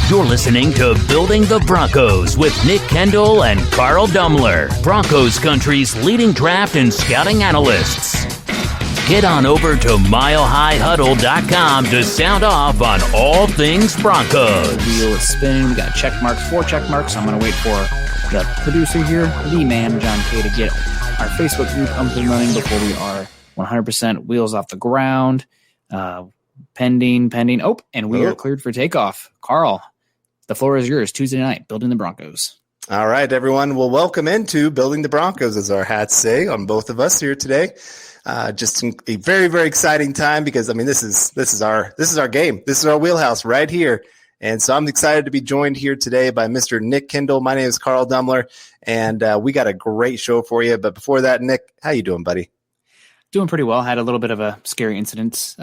You're listening to Building the Broncos with Nick Kendell and Carl Dumler, Broncos country's leading draft and scouting analysts. Get on over to milehighhuddle.com to sound off on all things Broncos. Wheel is spinning. We got check marks, 4 check marks. I'm going to wait for the producer here, the man, John K., to get our Facebook group up and running before we are 100% wheels off the ground. Pending. Oh, and we are cleared for takeoff. Carl, the floor is yours. Tuesday night, Building the Broncos. All right, everyone. Well, welcome into Building the Broncos, as our hats say on both of us here today. Just a very, very exciting time because, I mean, this is our game. This is our wheelhouse right here. And so I'm excited to be joined here today by Mr. Nick Kendell. My name is Carl Dumler, and we got a great show for you. But before that, Nick, how you doing, buddy? Doing pretty well. Had a little bit of a scary incident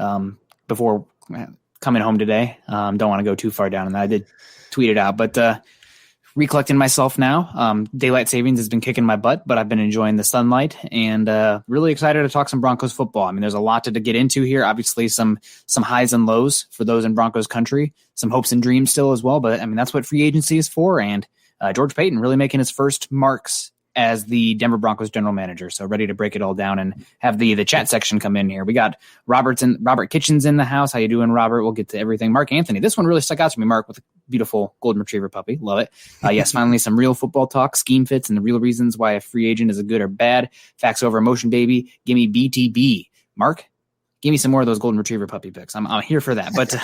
before coming home today. Don't want to go too far down, and I did tweet it out. But recollecting myself now, daylight savings has been kicking my butt, but I've been enjoying the sunlight and really excited to talk some Broncos football. I mean, there's a lot to get into here. Obviously, some highs and lows for those in Broncos country, some hopes and dreams still as well. But I mean, that's what free agency is for. And George Paton really making his first marks as the Denver Broncos general manager. So ready to break it all down and have the chat section come in here. We got Robert Kitchens in the house. How you doing, Robert? We'll get to everything. Mark Anthony. This one really stuck out to me, Mark, with a beautiful golden retriever puppy. Love it. Yes, finally some real football talk, scheme fits, and the real reasons why a free agent is a good or bad. Facts over emotion, baby. Give me BTB. Mark, give me some more of those golden retriever puppy picks. I'm here for that. But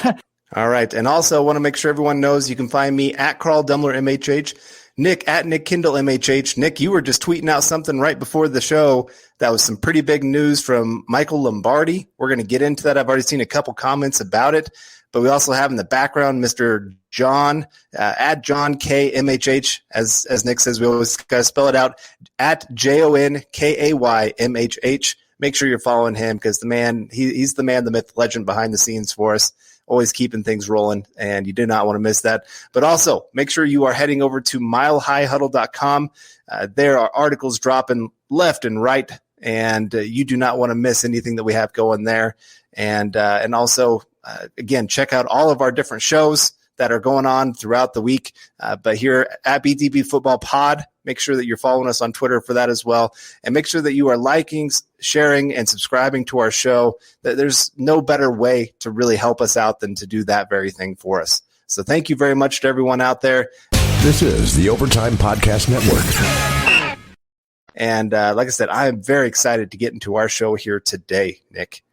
all right. And also want to make sure everyone knows you can find me at Carl Dumler MHH. Nick at Nick Kendell MHH. Nick, you were just tweeting out something right before the show. That was some pretty big news from Michael Lombardi. We're going to get into that. I've already seen a couple comments about it, but we also have in the background Mr. John at John K MHH. As Nick says, we always got to spell it out at JONKAY MHH. Make sure you're following him because the man, he's the man, the myth, legend behind the scenes for us. Always keeping things rolling, and you do not want to miss that. But also, make sure you are heading over to milehighhuddle.com. There are articles dropping left and right, and you do not want to miss anything that we have going there. And also, again, check out all of our different shows that are going on throughout the week. But here at BTB Football Pod, make sure that you're following us on Twitter for that as well. And make sure that you are liking, sharing, and subscribing to our show. There's no better way to really help us out than to do that very thing for us. So thank you very much to everyone out there. This is the Overtime Podcast Network. And like I said, I am very excited to get into our show here today, Nick.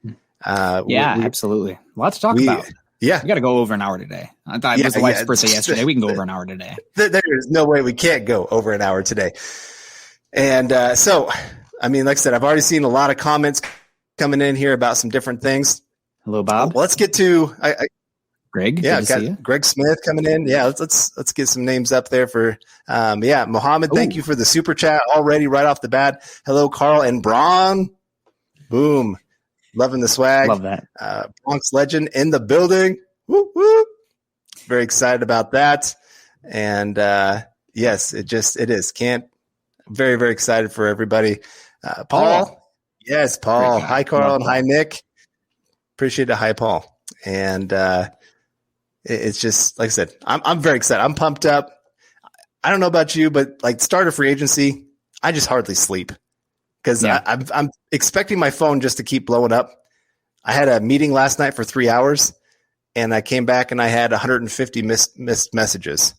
Absolutely. A lot to talk about. Yeah. We got to go over an hour today. I thought it was the wife's birthday yesterday. We can go over an hour today. There is no way we can't go over an hour today. And so, I mean, like I said, I've already seen a lot of comments coming in here about some different things. Hello, Bob. Well, let's get to Greg. Yeah, got Greg Smith coming in. Yeah, let's get some names up there for Mohammed. Thank you for the super chat already right off the bat. Hello, Carl and Braun. Boom. Loving the swag. Love that. Bronx legend in the building. Woo, woo. Very excited about that. And yes, it is. Very, very excited for everybody. Paul. Yes, Paul. Hi, Carl, and hi, Nick. Appreciate it. Hi, Paul. And it's just, like I said, I'm very excited. I'm pumped up. I don't know about you, but like start of free agency, I just hardly sleep. Because I'm expecting my phone just to keep blowing up. I had a meeting last night for 3 hours, and I came back and I had 150 missed messages.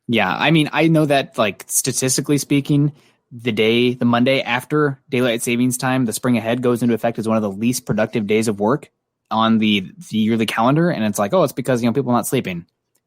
Yeah, I mean, I know that, like, statistically speaking, the Monday after daylight savings time, the spring ahead goes into effect, is one of the least productive days of work on the yearly calendar. And it's like, it's because, people are not sleeping.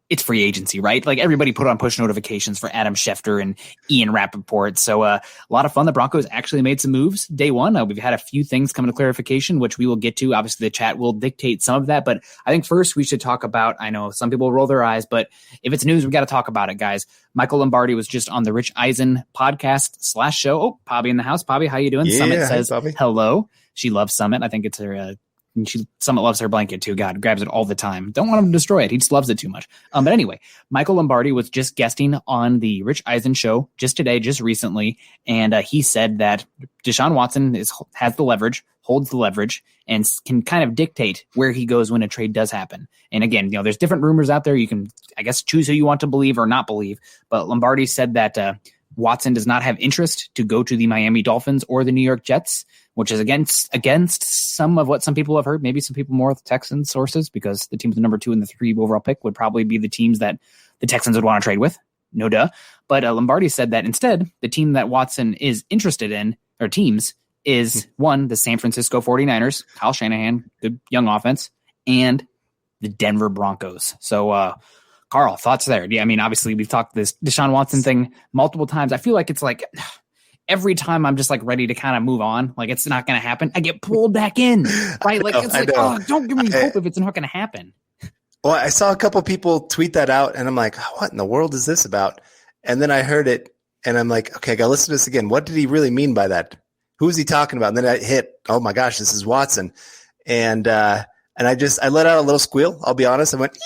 It's free agency, right? Like everybody put on push notifications for Adam Schefter and Ian Rappaport. So a lot of fun. The Broncos actually made some moves day one. We've had a few things come to clarification, which we will get to. Obviously, the chat will dictate some of that. But I think first we should talk about, I know some people roll their eyes, but if it's news, we got to talk about it, guys. Michael Lombardi was just on the Rich Eisen podcast /show. Oh, Pobby in the house. Pobby, how you doing? Yeah, Summit says Pobby. Hello. She loves Summit. I think it's her And Summit loves her blanket too. God, grabs it all the time. Don't want him to destroy it. He just loves it too much. But anyway, Michael Lombardi was just guesting on the Rich Eisen show just today, just recently. And he said that Deshaun Watson has the leverage, holds the leverage, and can kind of dictate where he goes when a trade does happen. And again, there's different rumors out there. You can, I guess, choose who you want to believe or not believe. But Lombardi said that Watson does not have interest to go to the Miami Dolphins or the New York Jets, which is against some of what some people have heard, maybe some people more with Texans sources, because the team with the number 2 and the 3 overall pick would probably be the teams that the Texans would want to trade with. No duh. But Lombardi said that instead, the team that Watson is interested in, or teams, is one, the San Francisco 49ers, Kyle Shanahan, good young offense, and the Denver Broncos. So, Carl, thoughts there? Yeah, I mean, obviously we've talked this Deshaun Watson thing multiple times. I feel like it's like every time I'm just like ready to kind of move on, like it's not going to happen, I get pulled back in, right? Like it's like, oh, don't give me hope if it's not going to happen. Well, I saw a couple people tweet that out, and I'm like, what in the world is this about? And then I heard it, and I'm like, okay, I got to listen to this again. What did he really mean by that? Who is he talking about? And then I hit, oh my gosh, this is Watson. And I let out a little squeal. I'll be honest. I went,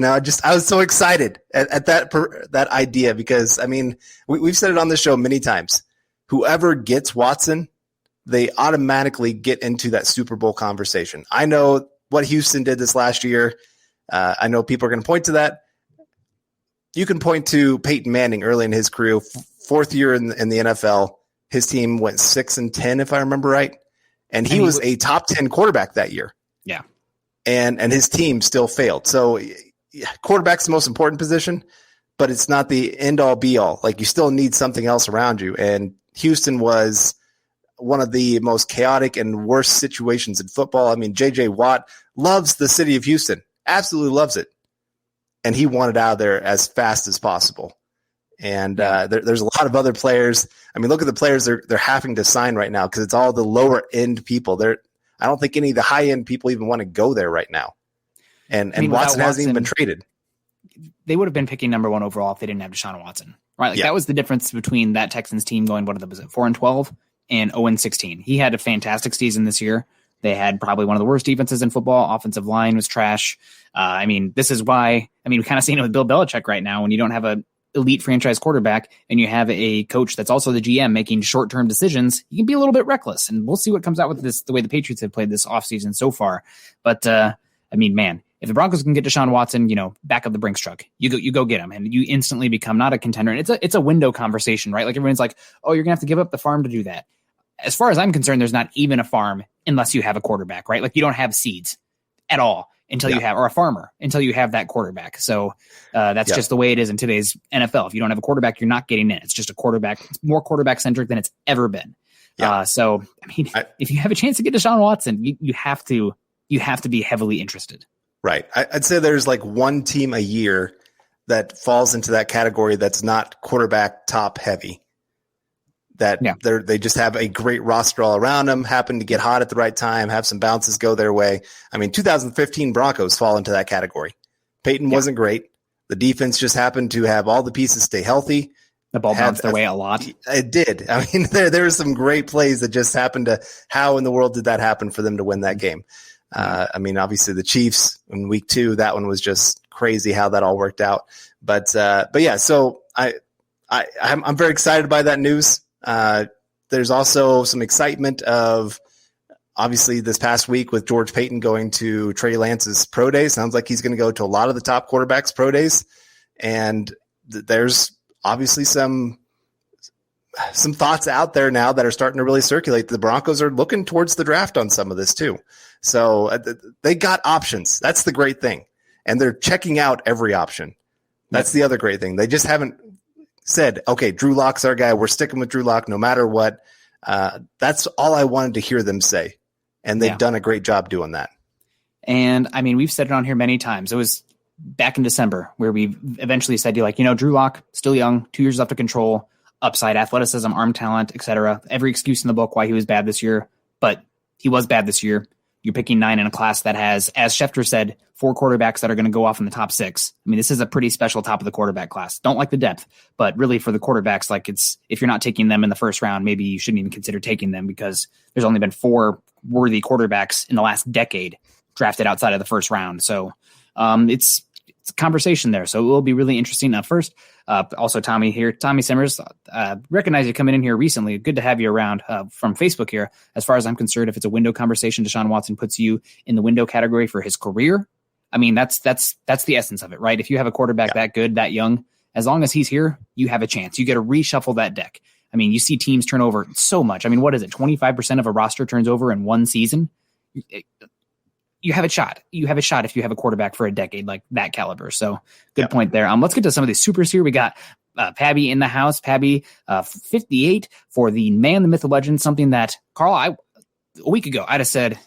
I was so excited at that idea, because I mean, we've said it on the show many times. Whoever gets Watson, they automatically get into that Super Bowl conversation. I know what Houston did this last year. I know people are going to point to that. You can point to Peyton Manning early in his career, fourth year in the NFL. His team went 6-10, if I remember right. And he was a top 10 quarterback that year. Yeah. And his team still failed. So quarterback's the most important position, but it's not the end all be all. Like, you still need something else around you. And Houston was one of the most chaotic and worst situations in football. I mean, J.J. Watt loves the city of Houston, absolutely loves it. And he wanted out of there as fast as possible. And there's a lot of other players. I mean, look at the players they're having to sign right now, because it's all the lower end people. I don't think any of the high end people even want to go there right now. And Watson hasn't even been traded. They would have been picking number 1 overall if they didn't have Deshaun Watson, right? Like that was the difference between that Texans team going, what was it, 4-12 and 0-16. He had a fantastic season this year. They had probably one of the worst defenses in football. Offensive line was trash. I mean, this is why, we kind of seen it with Bill Belichick right now. When you don't have a elite franchise quarterback and you have a coach that's also the GM making short-term decisions, you can be a little bit reckless. And we'll see what comes out with this, the way the Patriots have played this offseason so far. But man, if the Broncos can get Deshaun Watson, back up the Brinks truck, you go get him, and you instantly become not a contender. And it's a window conversation, right? Like everyone's like, oh, you're gonna have to give up the farm to do that. As far as I'm concerned, there's not even a farm unless you have a quarterback, right? Like you don't have seeds at all until you have, or a farmer until you have that quarterback. So that's just the way it is in today's NFL. If you don't have a quarterback, you're not getting in. It's just a quarterback. It's more quarterback centric than it's ever been. Yeah. If you have a chance to get Deshaun Watson, you have to be heavily interested. Right. I'd say there's like one team a year that falls into that category that's not quarterback top heavy. They just have a great roster all around them, happen to get hot at the right time, have some bounces go their way. 2015 Broncos fall into that category. Peyton wasn't great. The defense just happened to have all the pieces stay healthy. The ball bounced their way a lot. It did. There were some great plays that just happened to, how in the world did that happen for them to win that game? Obviously the Chiefs in week 2, that one was just crazy how that all worked out. But yeah, so I'm very excited by that news. There's also some excitement of, obviously, this past week with George Paton going to Trey Lance's pro day. Sounds like he's going to go to a lot of the top quarterbacks' pro days. And there's obviously some thoughts out there now that are starting to really circulate. The Broncos are looking towards the draft on some of this too. So they got options. That's the great thing. And they're checking out every option. That's the other great thing. They just haven't said, okay, Drew Lock's our guy. We're sticking with Drew Lock no matter what. That's all I wanted to hear them say. And they've done a great job doing that. And we've said it on here many times. It was back in December where we eventually said, Drew Lock, still young, 2 years left to control, upside, athleticism, arm talent, etc. Every excuse in the book why he was bad this year, but he was bad this year. You're picking 9 in a class that has, as Schefter said, 4 quarterbacks that are going to go off in the top 6. This is a pretty special top of the quarterback class. Don't like the depth, but really for the quarterbacks, if you're not taking them in the first round, maybe you shouldn't even consider taking them, because there's only been 4 worthy quarterbacks in the last decade drafted outside of the first round. So it's a conversation there. So it will be really interesting. First, also Tommy here, Tommy Simmers, recognize you coming in here recently. Good to have you around from Facebook here. As far as I'm concerned, if it's a window conversation, Deshaun Watson puts you in the window category for his career. I mean, that's the essence of it, right? If you have a quarterback that good, that young, as long as he's here, you have a chance. You get to reshuffle that deck. I mean, you see teams turn over so much. I mean, what is it? 25% of a roster turns over in one season. You have a shot. You have a shot if you have a quarterback for a decade like that caliber. So good point there. Let's get to some of these supers here. We got Pabby in the house. Pabby, 58 for the man, the myth, the legend. Something that Carl, a week ago, I'd have said,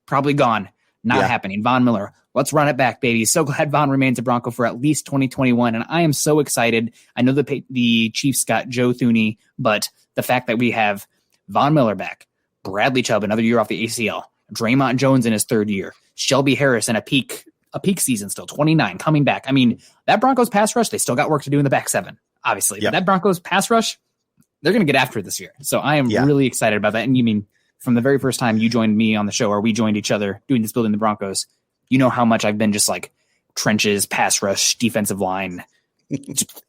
probably gone, not happening. Von Miller, let's run it back, baby. So glad Von remains a Bronco for at least 2021, and I am so excited. I know the Chiefs got Joe Thuney, but the fact that we have Von Miller back, Bradley Chubb another year off the ACL, Draymond Jones in his third year, Shelby Harris in a peak season still, 29, coming back. I mean, that Broncos pass rush, they still got work to do in the back seven, obviously. But that Broncos pass rush, they're going to get after it this year. So I am really excited about that. And you mean, from the very first time you joined me on the show, or we joined each other doing this Building the Broncos, you know how much I've been just like trenches, pass rush, defensive line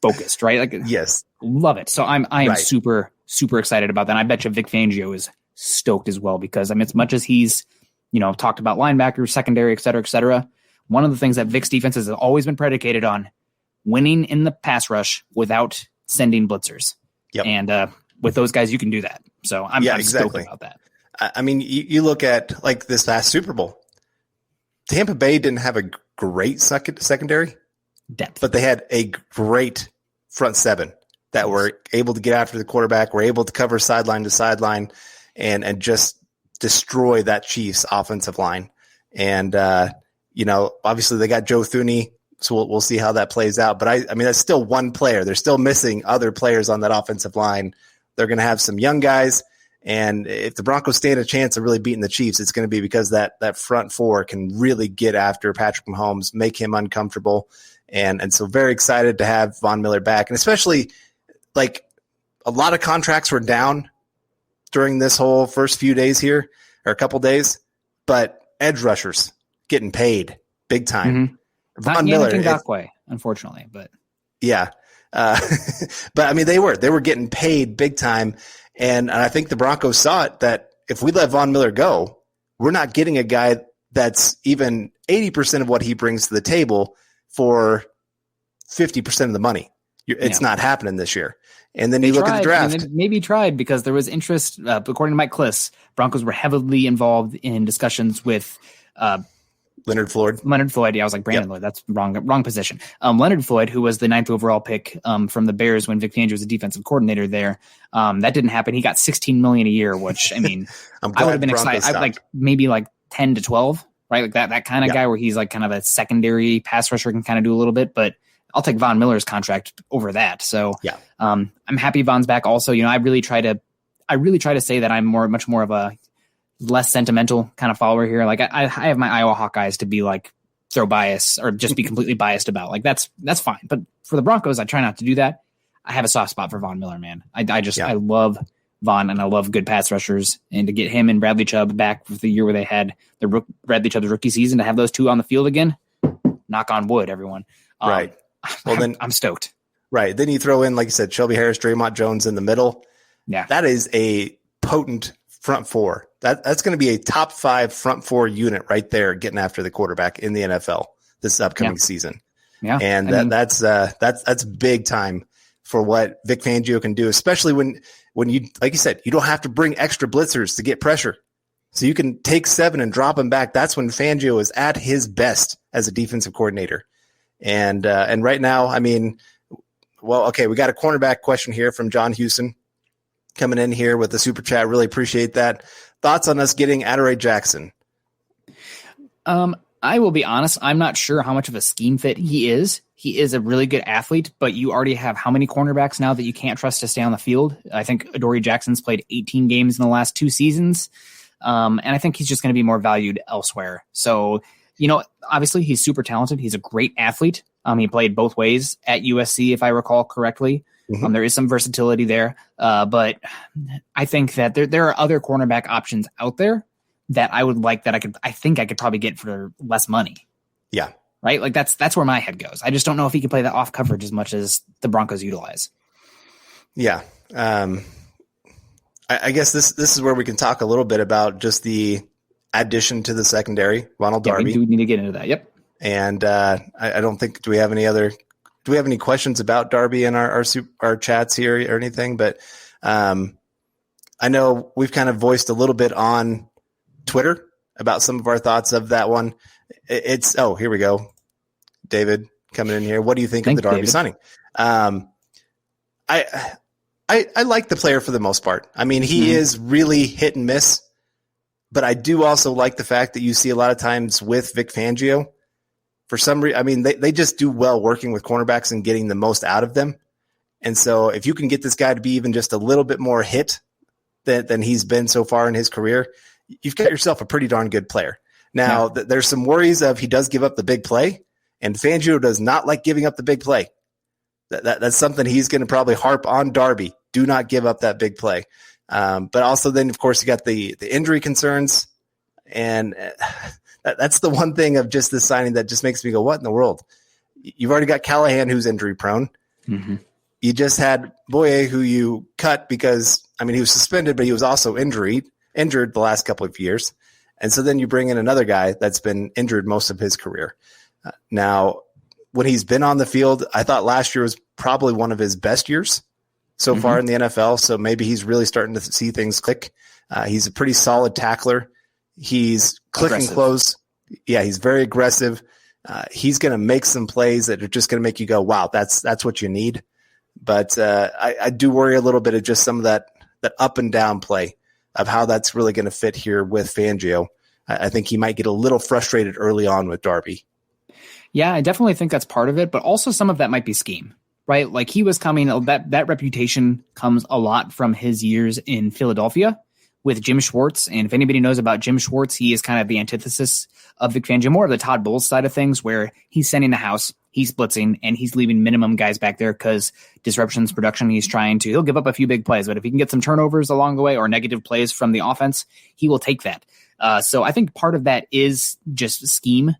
focused, right? Like, yes, love it. So I am super, super excited about that. And I bet you Vic Fangio is stoked as well, because I mean, as much as he's, talked about linebackers, secondary, et cetera, one of the things that Vic's defense has always been predicated on, winning in the pass rush without sending blitzers. Yep. And with those guys, you can do that. So I'm stoked about that. I mean, you look at like this past Super Bowl, Tampa Bay didn't have a great secondary depth, but they had a great front seven that were able to get after the quarterback, were able to cover sideline to sideline and just destroy that Chiefs offensive line. And, obviously they got Joe Thuney, so we'll see how that plays out. But I mean, that's still one player. They're still missing other players on that offensive line. They're going to have some young guys. And if the Broncos stand a chance of really beating the Chiefs, it's going to be because that front four can really get after Patrick Mahomes, make him uncomfortable. And so very excited to have Von Miller back. And especially, like, a lot of contracts were down during this whole first few days here, or a couple days, but edge rushers getting paid big time. Mm-hmm. Von Miller, Ngakoue, unfortunately, but yeah. But I mean, they were getting paid big time. And I think the Broncos saw it, that if we let Von Miller go, we're not getting a guy that's even 80% of what he brings to the table for 50% of the money. It's not happening this year. And then you look at the draft. And maybe tried, because there was interest, according to Mike Kliss, Broncos were heavily involved in discussions with Leonard Floyd. Yeah, I was like, Brandon Lloyd. That's wrong position. Leonard Floyd, who was the 9th overall pick from the Bears when Vic Fangio was the defensive coordinator there. That didn't happen. He got $16 million a year, which, I mean, I would have been excited. I'd like maybe like 10 to 12, right? Like that kind of guy where he's like kind of a secondary pass rusher, can kind of do a little bit, but I'll take Von Miller's contract over that. So I'm happy Von's back. Also, I really try to say that I'm much more of a less sentimental kind of follower here. Like I have my Iowa Hawkeyes to be like throw bias or just be completely biased about. Like that's fine. But for the Broncos, I try not to do that. I have a soft spot for Von Miller, man. I love Von, and I love good pass rushers, and to get him and Bradley Chubb back for the year where they had Bradley Chubb's rookie season, to have those two on the field again, knock on wood, everyone. Right. Well, then I'm stoked. Right. Then you throw in, like you said, Shelby Harris, Draymond Jones in the middle. Yeah. That is a potent front four. That's going to be a top 5 front four unit right there, getting after the quarterback in the NFL this upcoming season. Yeah. And that's big time for what Vic Fangio can do, especially when you, like you said, you don't have to bring extra blitzers to get pressure. So you can take 7 and drop them back. That's when Fangio is at his best as a defensive coordinator. And right now, I mean, well, okay, we got a cornerback question here from John Houston coming in here with the super chat. Really appreciate that. Thoughts on us getting Adoree Jackson? I will be honest. I'm not sure how much of a scheme fit he is. He is a really good athlete, but you already have how many cornerbacks now that you can't trust to stay on the field? I think Adoree Jackson's played 18 games in the last 2 seasons. And I think he's just going to be more valued elsewhere. So, obviously he's super talented. He's a great athlete. He played both ways at USC, if I recall correctly. Mm-hmm. There is some versatility there. But I think that there are other cornerback options out there that I would like that I think I could probably get for less money. Yeah. Right. Like that's where my head goes. I just don't know if he can play that off coverage as much as the Broncos utilize. Yeah. I guess this is where we can talk a little bit about just the addition to the secondary, Ronald Darby. We do need to get into that. Yep. And I don't think, do we have any questions about Darby in our chats here or anything? But I know we've kind of voiced a little bit on Twitter about some of our thoughts of that one. Here we go. David coming in here. What do you think of the Darby signing? I like the player for the most part. I mean, he is really hit and miss, but I do also like the fact that you see a lot of times with Vic Fangio, for some reason, I mean, they just do well working with cornerbacks and getting the most out of them. And so if you can get this guy to be even just a little bit more hit than he's been so far in his career, you've got yourself a pretty darn good player. Now, there's some worries of he does give up the big play, and Fangio does not like giving up the big play. That's something he's going to probably harp on Darby. Do not give up that big play. But also then, of course, you got the injury concerns. And that's the one thing of just this signing that just makes me go, what in the world? You've already got Callahan, who's injury prone. Mm-hmm. You just had Boye, who you cut because, I mean, he was suspended, but he was also injured the last couple of years. And so then you bring in another guy that's been injured most of his career. Now, when he's been on the field, I thought last year was probably one of his best years so far in the NFL. So maybe he's really starting to see things click. He's a pretty solid tackler. He's click and close. Yeah, he's very aggressive. He's going to make some plays that are just going to make you go, wow, that's what you need. But I do worry a little bit of just some of that up and down play of how that's really going to fit here with Fangio. I think he might get a little frustrated early on with Darby. Yeah, I definitely think that's part of it, but also some of that might be scheme, right? Like he was coming, that reputation comes a lot from his years in Philadelphia with Jim Schwartz. And if anybody knows about Jim Schwartz, he is kind of the antithesis of Vic Fangio, more of the Todd Bowles side of things, where he's sending the house, he's blitzing, and he's leaving minimum guys back there because disruptions production. He'll give up a few big plays, but if he can get some turnovers along the way or negative plays from the offense, he will take that. So I think part of that is just scheme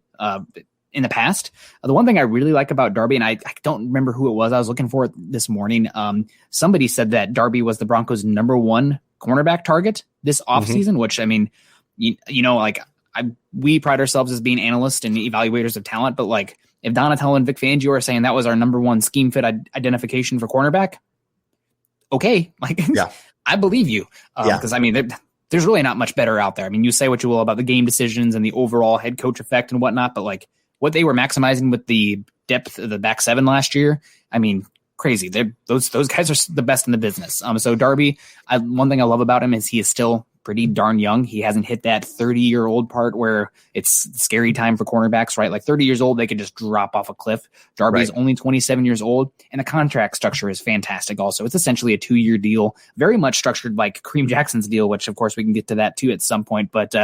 in the past. The one thing I really like about Darby, and I don't remember who it was, I was looking for it this morning. Somebody said that Darby was the Broncos' #1 cornerback target this offseason, which, I mean, we pride ourselves as being analysts and evaluators of talent, but like if Donatello and Vic Fangio are saying that was our #1 scheme fit identification for cornerback, okay, like I believe you. Because I mean, there's really not much better out there. I mean, you say what you will about the game decisions and the overall head coach effect and whatnot, but like what they were maximizing with the depth of the back seven last year, I mean, crazy. Those guys are the best in the business. So Darby, one thing I love about him is he is still pretty darn young. He hasn't hit that 30-year-old part where it's scary time for cornerbacks, right? Like 30 years old, they could just drop off a cliff. Darby is only 27 years old, and the contract structure is fantastic also. It's essentially a 2-year deal, very much structured like Kareem Jackson's deal, which of course we can get to that too at some point. But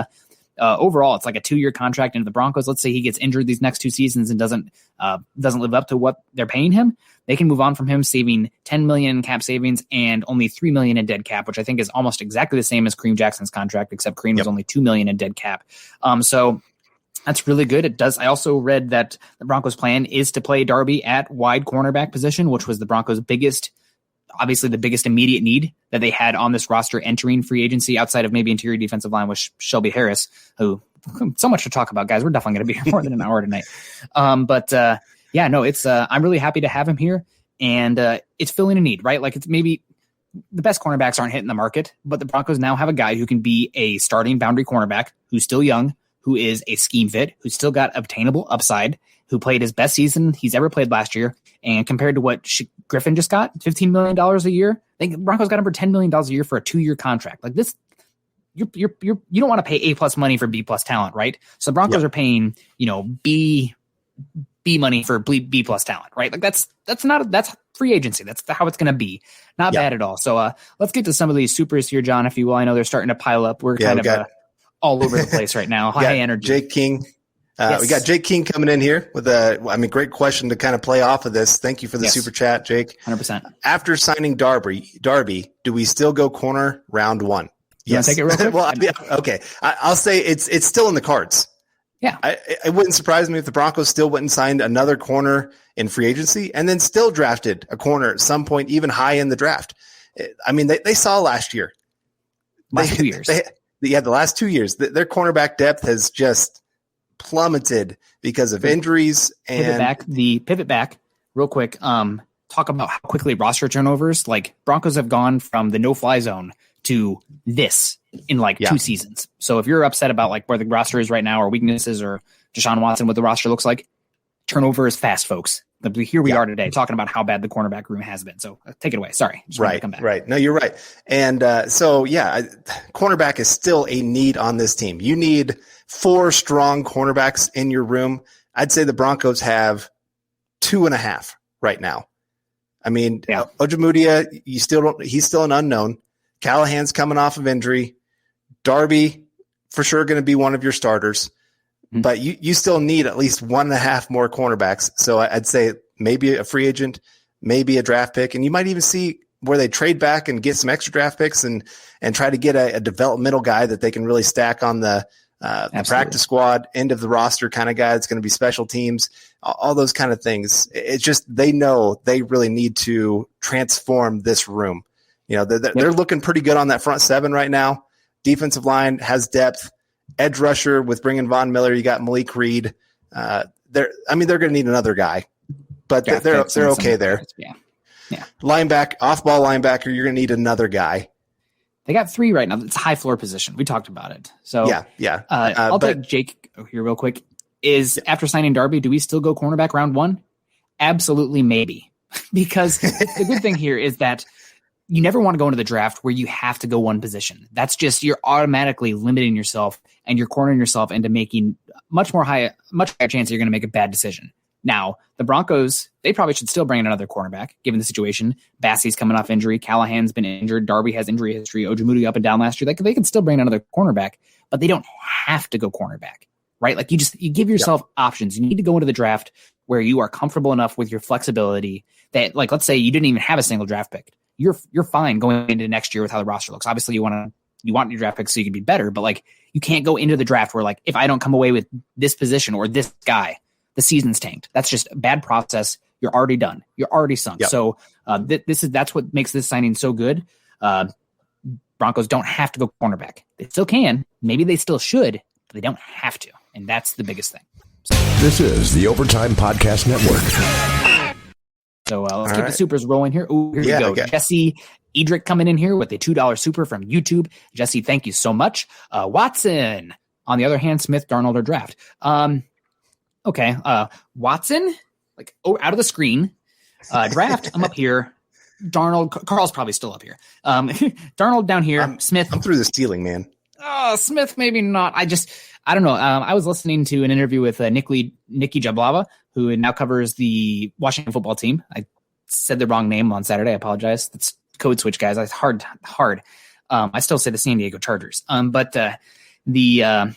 overall, it's like a 2-year contract into the Broncos. Let's say he gets injured these next 2 seasons and doesn't live up to what they're paying him. They can move on from him, saving $10 million in cap savings and only $3 million in dead cap, which I think is almost exactly the same as Kareem Jackson's contract, except Kareem was only $2 million in dead cap. So that's really good. It does. I also read that the Broncos' plan is to play Darby at wide cornerback position, which was the Broncos' obviously the biggest immediate need that they had on this roster entering free agency outside of maybe interior defensive line with Shelby Harris, who so much to talk about, guys. We're definitely going to be here more than an hour tonight. It's I'm really happy to have him here, and it's filling a need, right? Like it's maybe the best cornerbacks aren't hitting the market, but the Broncos now have a guy who can be a starting boundary cornerback who's still young, who is a scheme fit, who's still got obtainable upside, who played his best season he's ever played last year. And compared to what Griffin just got, $15 million a year, I think Broncos got him for $10 million a year for a 2-year contract. Like this, you don't want to pay A+ money for B+ talent, right? So the Broncos are paying, B money for B+ talent, right? Like that's free agency. That's how it's going to be. Not bad at all. So let's get to some of these supers here, John, if you will. I know they're starting to pile up. We're kind of all over the place right now. High energy. Jake King. We got Jake King coming in here with great question to kind of play off of this. Thank you for the super chat, Jake. 100%. After signing Darby, do we still go corner round 1? You want to take it real quick? Well, okay. I'll say it's still in the cards. Yeah. It wouldn't surprise me if the Broncos still went and signed another corner in free agency and then still drafted a corner at some point, even high in the draft. I mean, they saw last year. Last 2 years. The last 2 years. Their cornerback depth has just plummeted because of injuries. And pivot back real quick. Talk about how quickly roster turnovers, like Broncos have gone from the no-fly zone to this in 2 seasons. So if you're upset about where the roster is right now or weaknesses or Deshaun Watson, what the roster looks like, turnover is fast, folks. Here we are today talking about how bad the cornerback room has been. So take it away. Sorry. Just wanted to come back. Right. No, you're right. And cornerback is still a need on this team. You need 4 strong cornerbacks in your room. I'd say the Broncos have 2.5 right now. I mean, Ojemudia, he's still an unknown. Callahan's coming off of injury. Darby, for sure, going to be one of your starters. Mm-hmm. But you still need at least 1.5 more cornerbacks. So I'd say maybe a free agent, maybe a draft pick. And you might even see where they trade back and get some extra draft picks and try to get a developmental guy that they can really stack on the practice squad, end of the roster kind of guy that's going to be special teams, all those kind of things. It's just they know they really need to transform this room. They're looking pretty good on that front 7 right now. Defensive line has depth. Edge rusher with bringing Von Miller. You got Malik Reed. They're going to need another guy, but they're okay there. Yeah. Off-ball linebacker, you're going to need another guy. They got 3 right now. It's a high floor position. We talked about it. So I'll take Jake here real quick. After signing Darby, do we still go cornerback round 1? Absolutely, maybe. Because the good thing here is that you never want to go into the draft where you have to go one position. That's just, you're automatically limiting yourself and you're cornering yourself into making much higher chance that you're going to make a bad decision. Now, the Broncos, they probably should still bring in another cornerback, given the situation. Bassey's coming off injury. Callahan's been injured. Darby has injury history. Ojemudia up and down last year. They can still bring in another cornerback, but they don't have to go cornerback, right? You give yourself options. You need to go into the draft where you are comfortable enough with your flexibility that, let's say you didn't even have a single draft pick. You're fine going into next year with how the roster looks. Obviously, you want your draft picks so you can be better, but you can't go into the draft where if I don't come away with this position or this guy, the season's tanked. That's just a bad process. You're already done. You're already sunk. Yep. So that's what makes this signing so good. Broncos don't have to go cornerback. They still can. Maybe they still should, but they don't have to, and that's the biggest thing. This is the Overtime Podcast Network. So let's keep the supers rolling here. Ooh, here we go. Okay. Jesse Edric coming in here with a $2 super from YouTube. Jesse, thank you so much. Watson, on the other hand, Smith, Darnold, or draft. Okay. Watson, out of the screen. Draft, I'm up here. Darnold, Carl's probably still up here. Darnold down here. Smith. I'm through the ceiling, man. Smith, maybe not. I don't know. I was listening to an interview with Nikki Jablava, who now covers the Washington football team. I said the wrong name on Saturday. I apologize. That's code switch, guys. It's hard. I still say the San Diego Chargers. But the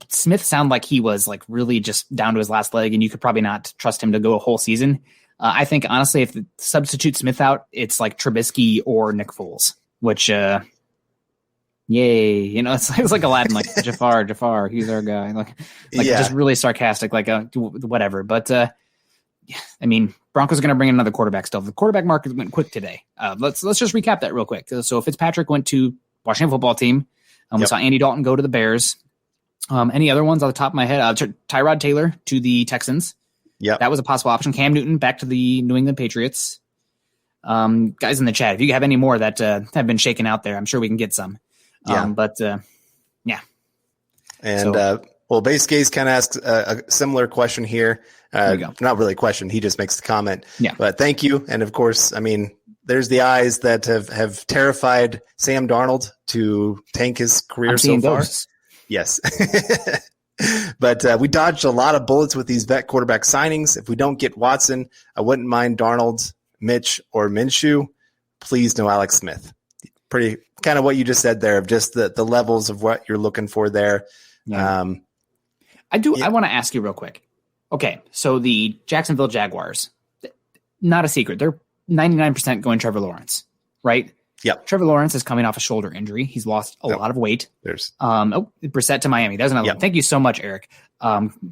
Smith sounded like he was really just down to his last leg, and you could probably not trust him to go a whole season. I think honestly, if the substitute Smith out, it's Trubisky or Nick Foles, which yay, it's like Aladdin, Jafar, he's our guy, just really sarcastic, whatever. But I mean, Broncos are going to bring in another quarterback still. The quarterback market went quick today. Let's just recap that real quick. So Fitzpatrick went to Washington football team. We saw Andy Dalton go to the Bears. Any other ones on the top of my head? Tyrod Taylor to the Texans. Yeah, that was a possible option. Cam Newton back to the New England Patriots. Guys in the chat, if you have any more that have been shaken out there, I'm sure we can get some. Yeah. And Base Case kind of asks a similar question here. Not really a question. He just makes the comment. Yeah. But thank you. And of course, I mean, there's the eyes that have terrified Sam Darnold to tank his career so far. Yes. But we dodged a lot of bullets with these vet quarterback signings. If we don't get Watson, I wouldn't mind Darnold, Mitch, or Minshew. Please no Alex Smith. Pretty kind of what you just said there of just the levels of what you're looking for there. Yeah. I want to ask you real quick. Okay, so the Jacksonville Jaguars, not a secret. They're 99% going Trevor Lawrence, right? Yep. Trevor Lawrence is coming off a shoulder injury. He's lost a lot of weight. Brissett to Miami. There's another one. Thank you so much, Eric.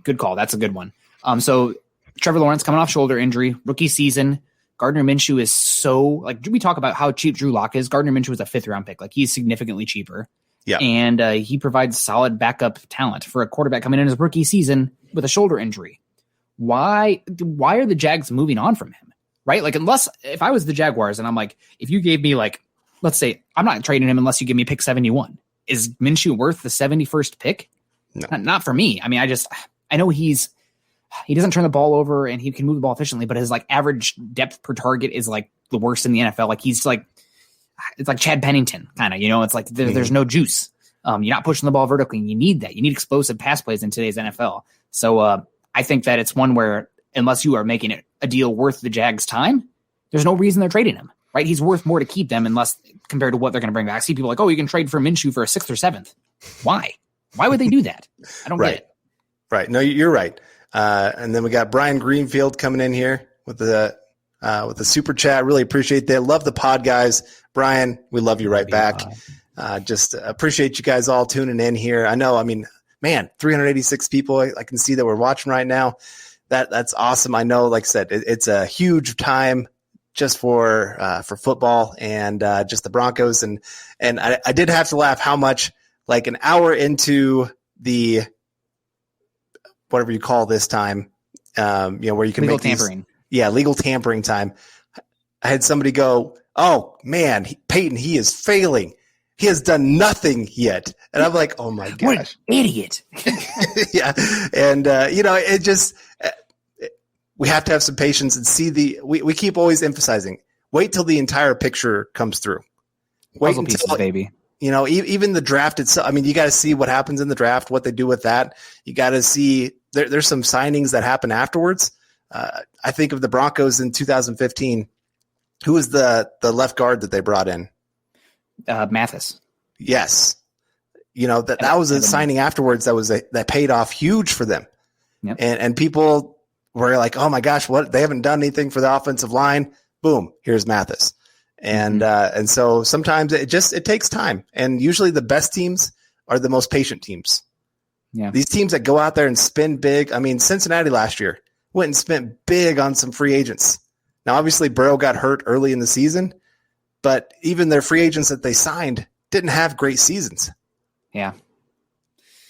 Good call. That's a good one. So Trevor Lawrence coming off shoulder injury, rookie season. Gardner Minshew is so, like, we talk about how cheap Drew Lock is. Gardner Minshew is a 5th round pick. Like, he's significantly cheaper. Yeah. And he provides solid backup talent for a quarterback coming in his rookie season with a shoulder injury. Why are the Jags moving on from him? Right? Like, unless, if I was the Jaguars and I'm like, if you gave me, like, let's say I'm not trading him unless you give me pick 71. Is Minshew worth the 71st pick? No. Not for me. I mean, I know he doesn't turn the ball over and he can move the ball efficiently, but his like average depth per target is like the worst in the NFL. Like it's like Chad Pennington kind of, it's like there's no juice. You're not pushing the ball vertically, and you need that. You need explosive pass plays in today's NFL. So I think that it's one where unless you are making it a deal worth the Jags' time, there's no reason they're trading him. Right? He's worth more to keep them unless compared to what they're going to bring back. I see people like, oh, you can trade for Minshew for a 6th or 7th. Why? Why would they do that? I don't get it. Right. No, you're right. And then we got Brian Greenfield coming in here with the super chat. Really appreciate that. Love the pod, guys. Brian, we love you right back. Just appreciate you guys all tuning in here. I know, 386 people. I can see that we're watching right now. That's awesome. I know, like I said, it's a huge time just for football and just the Broncos. And I did have to laugh how much, like an hour into the whatever you call this time, where you can legal make tampering. Legal tampering time. I had somebody go, "Oh man, Paton, he is failing. He has done nothing yet." And I'm like, "Oh my gosh, what an idiot!" Yeah, and it just we have to have some patience and see we keep always emphasizing. Wait till the entire picture comes through. Puzzle pieces, baby. Even the draft itself. You got to see what happens in the draft, what they do with that. You got to see there's some signings that happen afterwards. I think of the Broncos in 2015. Who was the left guard that they brought in? Mathis. Yes. That was a signing afterwards that paid off huge for them. Yep. And people were like, oh my gosh, what? They haven't done anything for the offensive line. Boom, here's Mathis. And and so sometimes it takes time. And usually the best teams are the most patient teams. Yeah. These teams that go out there and spend big. Cincinnati last year went and spent big on some free agents. Now, obviously, Burrow got hurt early in the season, but even their free agents that they signed didn't have great seasons. Yeah.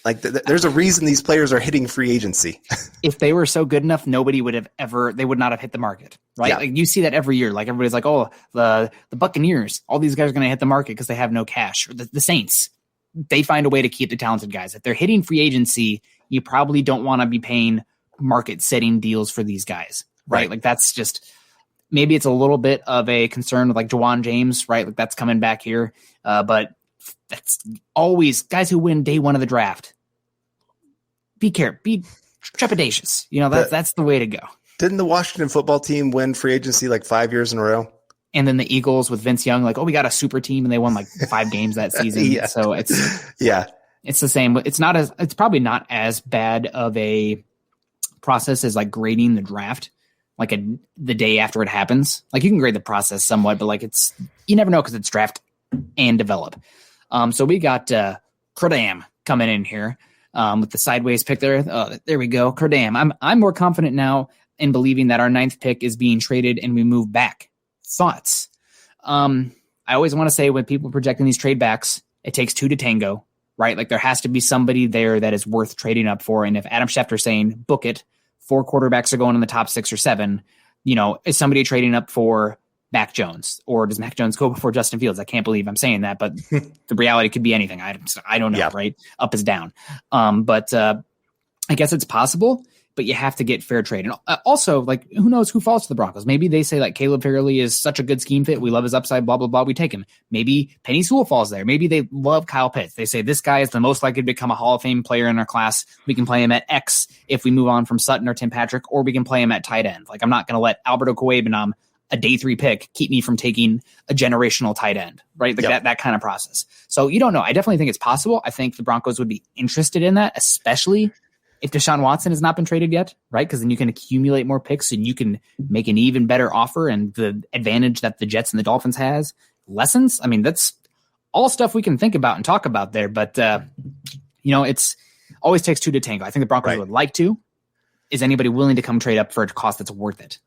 Like there's a reason these players are hitting free agency. If they were so good enough, they would not have hit the market, right? Yeah. Like you see that every year. Like everybody's like, oh, the Buccaneers, all these guys are going to hit the market because they have no cash. Or the Saints, they find a way to keep the talented guys. If they're hitting free agency, you probably don't want to be paying market-setting deals for these guys, right? Like that's just maybe it's a little bit of a concern with like Jawan James, right? Like that's coming back here, but that's always guys who win day one of the draft. Be careful, be trepidatious. That's the way to go. Didn't the Washington football team win free agency like 5 years in a row? And then the Eagles with Vince Young, like, oh, we got a super team, and they won like 5 games that season. Yeah. So it's the same. It's probably not as bad of a process as like grading the draft, like the day after it happens. Like you can grade the process somewhat, but like you never know because it's draft and develop. So we got Cradam coming in here with the sideways pick there. There we go, Cradam. I'm more confident now in believing that our 9th pick is being traded and we move back. Thoughts? I always want to say when people projecting these trade backs, it takes 2 to tango, right? Like there has to be somebody there that is worth trading up for. And if Adam Schefter's saying book it, 4 quarterbacks are going in the top 6 or 7, is somebody trading up for Mac Jones, or does Mac Jones go before Justin Fields? I can't believe I'm saying that, but the reality could be anything. I don't know, right? Up is down. But I guess it's possible, but you have to get fair trade. And also, like, who knows who falls to the Broncos? Maybe they say, like, Caleb Farley is such a good scheme fit. We love his upside, blah, blah, blah. We take him. Maybe Penny Sewell falls there. Maybe they love Kyle Pitts. They say this guy is the most likely to become a Hall of Fame player in our class. We can play him at X if we move on from Sutton or Tim Patrick, or we can play him at tight end. Like, I'm not going to let Alberto Cuebanam, a day 3 pick, keep me from taking a generational tight end, right? Like that kind of process. So you don't know. I definitely think it's possible. I think the Broncos would be interested in that, especially if Deshaun Watson has not been traded yet, right? Because then you can accumulate more picks and you can make an even better offer. And the advantage that the Jets and the Dolphins has lessons. I mean, that's all stuff we can think about and talk about there. But, it's always takes two to tango. I think the Broncos would like to. Is anybody willing to come trade up for a cost that's worth it?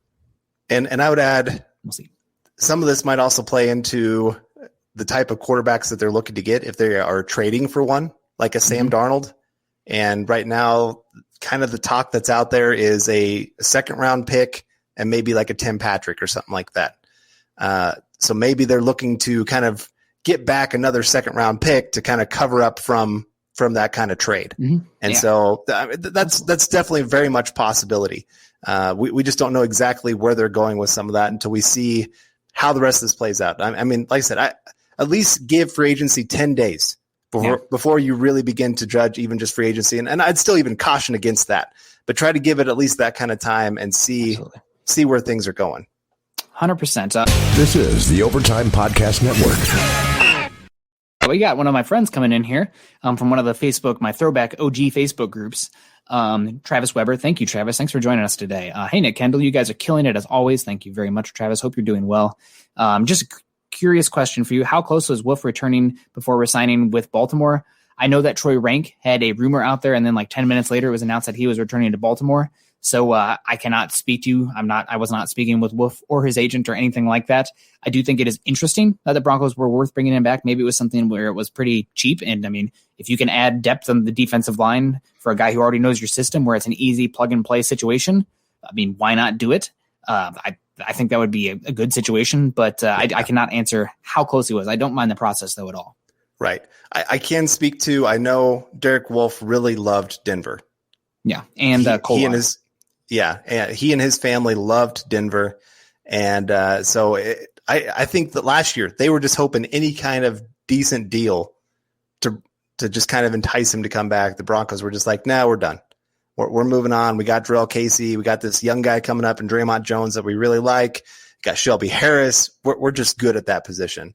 And I would add, we'll see. Some of this might also play into the type of quarterbacks that they're looking to get if they are trading for one, like a Sam Darnold. And right now, kind of the talk that's out there is a second round pick and maybe like a Tim Patrick or something like that. So maybe they're looking to kind of get back another second round pick to kind of cover up from that kind of trade. And so that's definitely very much possibility. We just don't know exactly where they're going with some of that until we see how the rest of this plays out. I mean, like I said, at least give free agency 10 days before you really begin to judge even just free agency. And I'd still even caution against that, but try to give it at least that kind of time and see where things are going. 100%. This is the Overtime Podcast Network. We got one of my friends coming in here from one of the my throwback OG Facebook groups, Travis Weber. Thank you, Travis. Thanks for joining us today. Hey, Nick, Kendall, you guys are killing it as always. Thank you very much, Travis. Hope you're doing well. Just a curious question for you. How close was Wolf returning before resigning with Baltimore? I know that Troy Rank had a rumor out there, and then like 10 minutes later it was announced that he was returning to Baltimore. So I cannot speak to you. I was not speaking with Wolf or his agent or anything like that. I do think it is interesting that the Broncos were worth bringing him back. Maybe it was something where it was pretty cheap. And I mean, if you can add depth on the defensive line for a guy who already knows your system, where it's an easy plug and play situation, I mean, why not do it? I think that would be a good situation, but I cannot answer how close he was. I don't mind the process though at all. Right. I can speak to, I know Derek Wolfe really loved Denver. Yeah. And he and his family loved Denver. And so I think that last year they were just hoping any kind of decent deal to just kind of entice him to come back. The Broncos were just like, no, we're done. We're moving on. We got Jarrell Casey. We got this young guy coming up in Draymond Jones that we really like. Got Shelby Harris. We're just good at that position.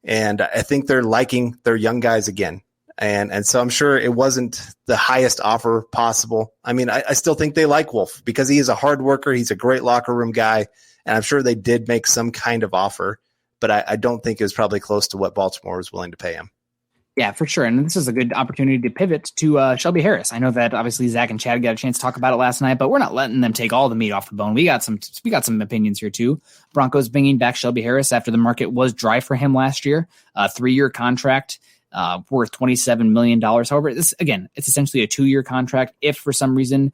And I think they're liking their young guys again. And so I'm sure it wasn't the highest offer possible. I mean, I still think they like Wolf because he is a hard worker. He's a great locker room guy. And I'm sure they did make some kind of offer, but I don't think it was probably close to what Baltimore was willing to pay him. Yeah, for sure. And this is a good opportunity to pivot to Shelby Harris. I know that obviously Zach and Chad got a chance to talk about it last night, but we're not letting them take all the meat off the bone. We got some opinions here too. Broncos bringing back Shelby Harris after the market was dry for him last year. A 3-year contract worth $27 million. However, it's essentially a 2-year contract. If for some reason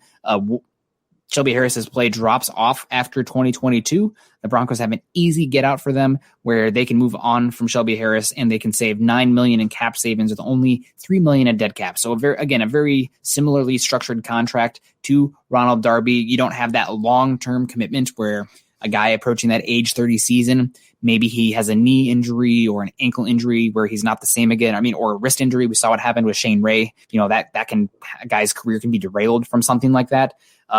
Shelby Harris's play drops off after 2022, the Broncos have an easy get out for them where they can move on from Shelby Harris and they can save $9 million in cap savings with only $3 million in dead cap. So a very similarly structured contract to Ronald Darby. You don't have that long-term commitment where a guy approaching that age 30 season, maybe he has a knee injury or an ankle injury where he's not the same again. I mean, or a wrist injury. We saw what happened with Shane Ray. A guy's career can be derailed from something like that.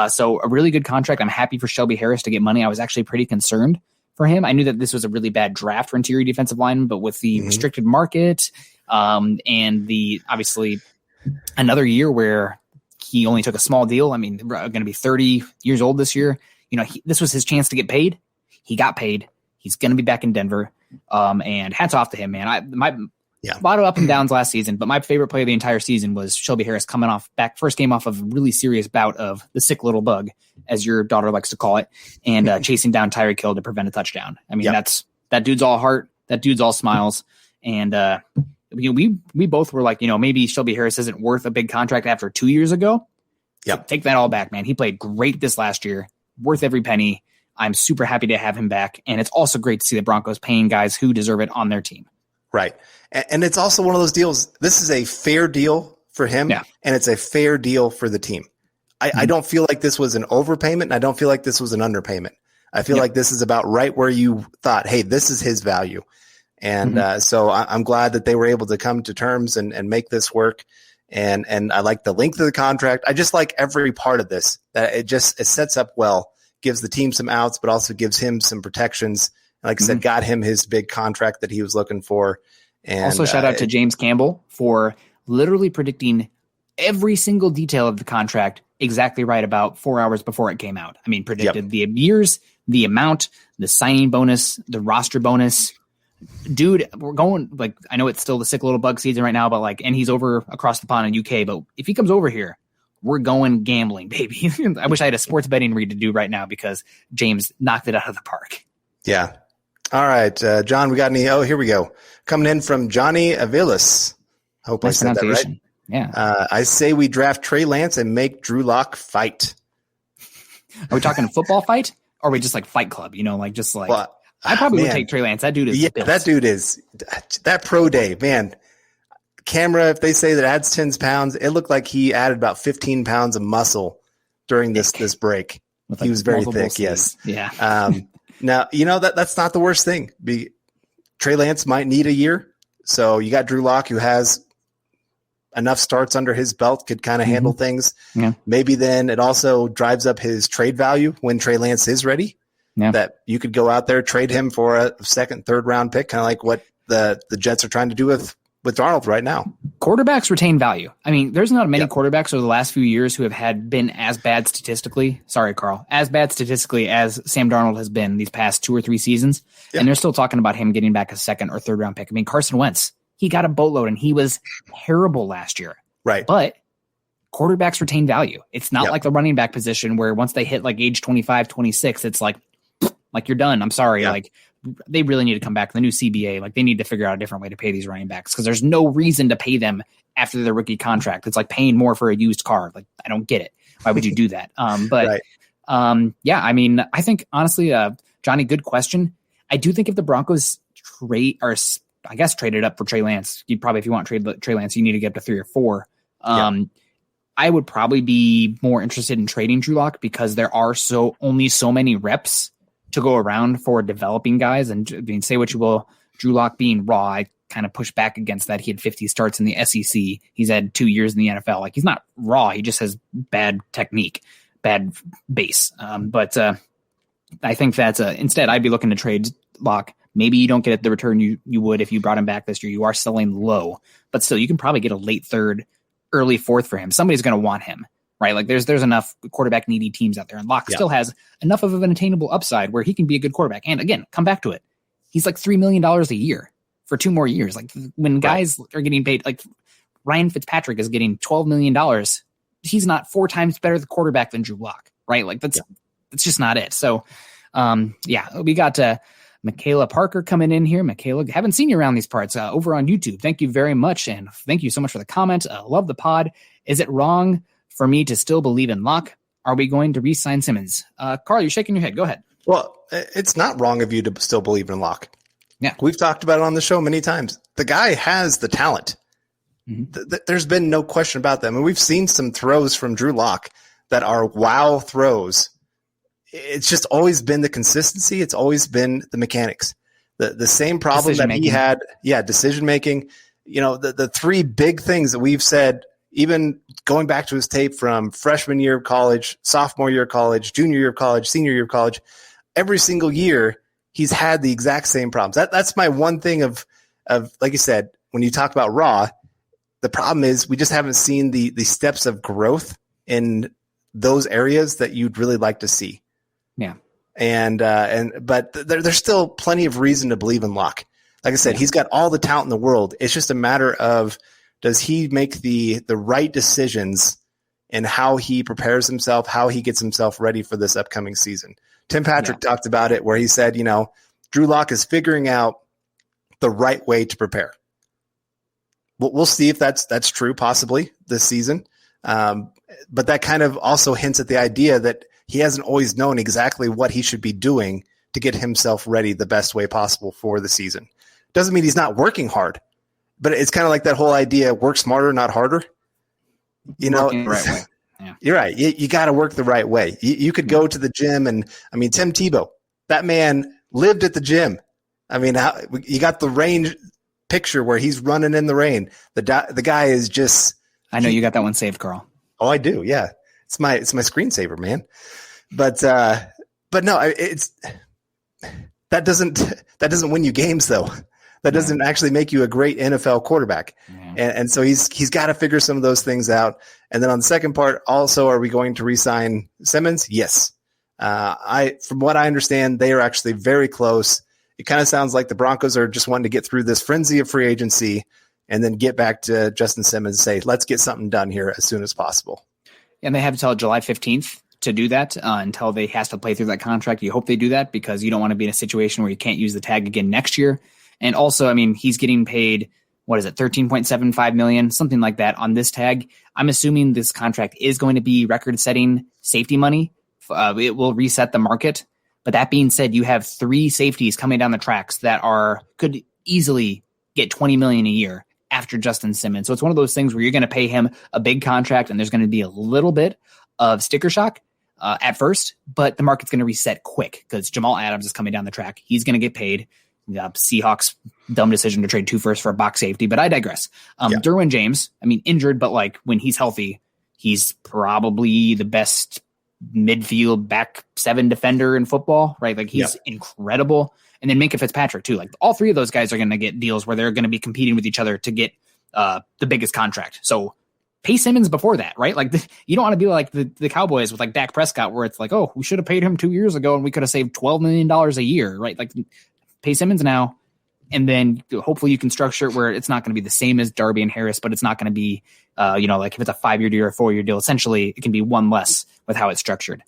So a really good contract. I'm happy for Shelby Harris to get money. I was actually pretty concerned for him. I knew that this was a really bad draft for interior defensive linemen, but with the restricted market and the obviously another year where he only took a small deal. I mean, going to be 30 years old this year. This was his chance to get paid. He got paid. He's going to be back in Denver. And hats off to him, man. A lot of up and downs last season, but my favorite play of the entire season was Shelby Harris coming first game off of a really serious bout of the sick little bug, as your daughter likes to call it, and chasing down Tyreek Hill to prevent a touchdown. I mean, that dude's all heart. That dude's all smiles. And we both were like, maybe Shelby Harris isn't worth a big contract after 2 years ago. Yeah, take that all back, man. He played great this last year, worth every penny. I'm super happy to have him back. And it's also great to see the Broncos paying guys who deserve it on their team. Right. And it's also one of those deals. This is a fair deal for him, and it's a fair deal for the team. I don't feel like this was an overpayment, and I don't feel like this was an underpayment. I feel like this is about right where you thought, hey, this is his value. And so I'm glad that they were able to come to terms and make this work. And I like the length of the contract. I just like every part of this, that it sets up well, gives the team some outs, but also gives him some protections. Like I said, got him his big contract that he was looking for. And also shout out to James Campbell for literally predicting every single detail of the contract exactly right about 4 hours before it came out. I mean, predicted the years, the amount, the signing bonus, the roster bonus, dude, we're going, like, I know it's still the sick little bug season right now, but like, and he's over across the pond in UK, but if he comes over here, we're going gambling, baby. I wish I had a sports betting read to do right now because James knocked it out of the park. Yeah. All right, John, we got any? Oh, here we go. Coming in from Johnny Avilas. Hope I said that right. Yeah. I say we draft Trey Lance and make Drew Lock fight. Are we talking football fight? Or are we just like Fight Club? Well, I probably would take Trey Lance. That dude is built. That dude is that pro day, man. Camera, if they say that adds 10 pounds, it looked like he added about 15 pounds of muscle during this break. He was very thick. Yes. Yeah. Now, that's not the worst thing. Trey Lance might need a year. So you got Drew Lock, who has enough starts under his belt, could kind of handle things. Yeah. Maybe then it also drives up his trade value when Trey Lance is ready. Yeah. That you could go out there, trade him for a second, third round pick, kind of like what the Jets are trying to do with Darnold right now. Quarterbacks retain value. I mean, there's not many quarterbacks over the last few years who have been as bad statistically. Sorry, Carl, as bad statistically as Sam Darnold has been these past 2 or 3 seasons. Yeah. And they're still talking about him getting back a second or third round pick. I mean, Carson Wentz, he got a boatload and he was terrible last year. Right. But quarterbacks retain value. It's not like the running back position where once they hit like age 25, 26, it's like you're done. I'm sorry. Yeah. Like they really need to come back. The new CBA, like they need to figure out a different way to pay these running backs because there's no reason to pay them after their rookie contract. It's like paying more for a used car. Like I don't get it. Why would you do that? Yeah, I mean, I think honestly, Johnny, good question. I do think if the Broncos traded up for Trey Lance, if you want Trey Lance, you need to get up to 3 or 4. I would probably be more interested in trading Drew Lock because there are only so many reps to go around for developing guys. And I mean, say what you will, Drew Lock being raw, I kind of push back against that. He had 50 starts in the SEC. He's had 2 years in the NFL. Like he's not raw. He just has bad technique, bad base. But I think that's instead I'd be looking to trade Lock. Maybe you don't get the return you would if you brought him back this year. You are selling low, but still you can probably get a late 3rd, early 4th for him. Somebody's going to want him. Right, like there's enough quarterback needy teams out there, and Locke still has enough of an attainable upside where he can be a good quarterback. And again, come back to it, he's like $3 million a year for 2 more years. Like when guys are getting paid, like Ryan Fitzpatrick is getting $12 million, he's not 4 times better the quarterback than Drew Lock, right? Like that's just not it. So, we got Michaela Parker coming in here. Michaela, haven't seen you around these parts over on YouTube. Thank you very much, and thank you so much for the comment. Love the pod. Is it wrong for me to still believe in Locke? Are we going to re-sign Simmons? Carl, you're shaking your head. Go ahead. Well, it's not wrong of you to still believe in Locke. Yeah. We've talked about it on the show many times. The guy has the talent. Mm-hmm. There's been no question about that. I mean, we've seen some throws from Drew Lock that are wow throws. It's just always been the consistency. It's always been the mechanics. The same problem that he had. Yeah, decision-making. The 3 big things that we've said, even going back to his tape from freshman year of college, sophomore year of college, junior year of college, senior year of college, every single year he's had the exact same problems. That's my one thing of like you said, when you talk about raw, the problem is we just haven't seen the steps of growth in those areas that you'd really like to see. Yeah. But there's still plenty of reason to believe in Locke. Like I said, he's got all the talent in the world. It's just a matter of, does he make the right decisions in how he prepares himself, how he gets himself ready for this upcoming season? Tim Patrick talked about it where he said, Drew Lock is figuring out the right way to prepare. We'll see if that's true possibly this season. But that kind of also hints at the idea that he hasn't always known exactly what he should be doing to get himself ready the best way possible for the season. Doesn't mean he's not working hard. But it's kind of like that whole idea, work smarter, not harder. Working the right way. Yeah. You're right. You got to work the right way. You could go to the gym and, Tim Tebow, that man lived at the gym. You got the range picture where he's running in the rain. The guy is just. I know you got that one saved, Carl. Oh, I do. Yeah. It's my screensaver, man. But no, that doesn't win you games though. That doesn't actually make you a great NFL quarterback. Yeah. And so he's got to figure some of those things out. And then on the second part, also, are we going to re-sign Simmons? Yes. From what I understand, they are actually very close. it kind of sounds like the Broncos are just wanting to get through this frenzy of free agency and then get back to Justin Simmons and say, let's get something done here as soon as possible. And they have until July 15th to do that, until they has to play through that contract. You hope they do that because you don't want to be in a situation where you can't use the tag again next year. And also, I mean, he's getting paid, what is it, $13.75 million, something like that on this tag. I'm assuming this contract is going to be record-setting safety money. It will reset the market. But that being said, you have 3 safeties coming down the tracks that could easily get $20 million a year after Justin Simmons. So it's one of those things where you're going to pay him a big contract and there's going to be a little bit of sticker shock at first, but the market's going to reset quick because Jamal Adams is coming down the track. He's going to get paid. Seahawks dumb decision to trade 2 firsts for a box safety, but I digress. Derwin James, I mean, injured, but like when he's healthy, he's probably the best midfield back 7 defender in football, right? Like he's incredible. And then Minkah Fitzpatrick too. Like all 3 of those guys are going to get deals where they're going to be competing with each other to get the biggest contract. So pay Simmons before that, right? Like you don't want to be like the Cowboys with like Dak Prescott, where it's like, oh, we should have paid him 2 years ago and we could have saved $12 million a year, right? Like pay Simmons now, and then hopefully you can structure it where it's not going to be the same as Darby and Harris, but it's not going to be, like if it's a 5-year deal or a 4-year deal, essentially it can be one less with how it's structured.